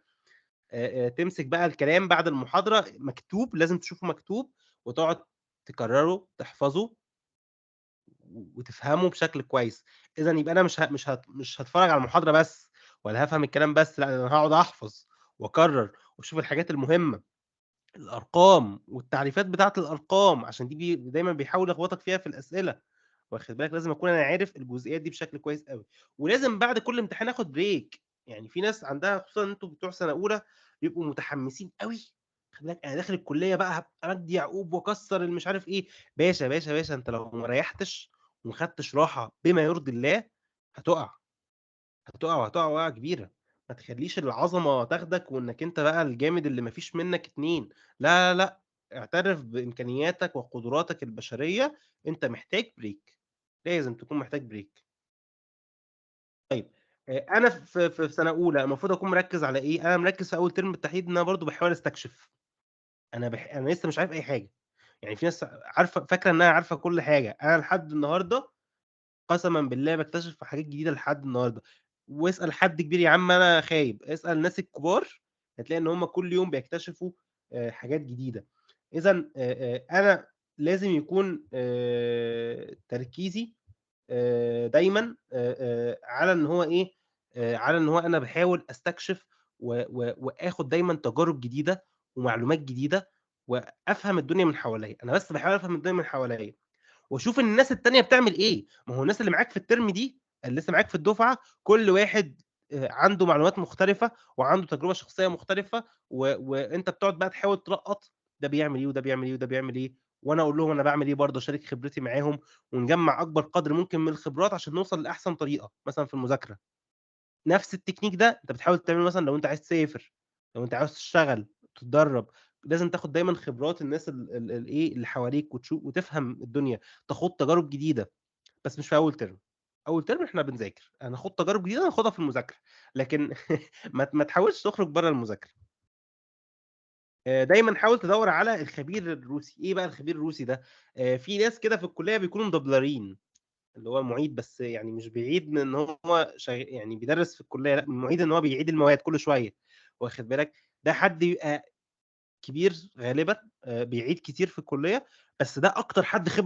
تمسك بقى الكلام بعد المحاضرة مكتوب، لازم تشوفه مكتوب وتقعد تكرره، تحفظه وتفهمه بشكل كويس. إذًا يبقى أنا مش هاتفرج على المحاضرة بس، ولا هافهم الكلام بس، لأ، أنا هاقعد أحفظ وأكرر وأشوف الحاجات المهمة. الأرقام والتعريفات بتاعة الأرقام، عشان دي دايمًا بيحاول يلخبطك فيها في الأسئلة، واخد بالك، لازم أكون أنا عارف الجزئيات دي بشكل كويس أوي، ولازم بعد كل امتحان آخد بريك، يعني في ناس عندها خصوصًا أنتم بتوع سنة أولى بيبقوا متحمسين أوي، خلي بالك أنا داخل الكلية بقى هابقى مجدي يعقوب وأكسّر مش عارف إيه، باشا، باشا، باشا أنت لو ما ريحتش وما خدتش راحة بما يرضي الله هتُقع. هتُقع وهتُقع وقعة كبيرة، ما تخلّيش العظمة تاخدك وإنّك أنت بقى الجامد اللي ما فيش منّك اتنين، لا، لا، لأ، اعترف بإمكانياتك وقدراتك البشرية، أنت محتاج break، لازم تكون محتاج break. طيب أنا في سنة أولى المفروض أكون مركّز على إيه؟ أنا مركّز في أول ترم بالتحديد إن أنا برضه باحاول أستكشف، أنا لسه مش عارف أي حاجة، يعني في ناس فاكرة إنّها عارفة كل حاجة، أنا لحد النهارده قسمًا بالله باكتشف حاجات جديدة لحد النهارده، واسأل حد كبير يا عم أنا خايب، اسأل الناس الكبار هتلاقي إن هُم كل يوم بيكتشفوا حاجات جديدة، إذًا أنا لازم يكون تركيزي دايمًا على إن هو إيه، على إن هو أنا باحاول أستكشف وآخد دايمًا تجارب جديدة ومعلومات جديدة وأفهم الدنيا من حواليّا، أنا بس باحاول أفهم الدنيا من حواليّا. واشوف الناس التانية بتعمل إيه، ما هو الناس اللي معاك في الترم دي، اللي لسه معاك في الدفعة، كل واحد عنده معلومات مختلفة، وعنده تجربة شخصية مختلفة، وأنت بتقعد بقى تحاول تلقّط ده بيعمل إيه، وده بيعمل إيه، وده بيعمل إيه، وأنا أقول لهم أنا باعمل إيه برضه، أشارك خبرتي معاهم، ونجمّع أكبر قدر ممكن من الخبرات عشان نوصل لأحسن طريقة، مثلًا في المذاكرة. نفس التكنيك ده أنت بتحاول تعمله مثلًا لو أنت عايز تسافر، لو أنت عاوز تشتغل، تتدرّب، لازم تاخد دايمًا خبرات الناس الإيه، اللي حواليك وتفهم الدنيا، تخوض تجارب جديدة، بس مش في أول ترم. أول ترم إحنا بنذاكر، هنخوض تجارب جديدة هناخدها في المذاكرة، لكن ما تحاولش تخرج برّه المذاكرة. دايمًا حاول تدوّر على الخبير الروسي، إيه بقى الخبير الروسي ده؟ في ناس كده في الكلية بيكونوا مدبلرين. اللي هو معيد، بس يعني مش بيعيد من إن هو يعني بيدرس في الكلية، لأ، معيد إن هو بيعيد المواد كل شوية، واخد بالك؟ ده حد بيبقى كبير غالبًا، بيعيد كتير في الكلية، بس ده أكتر حد خبرة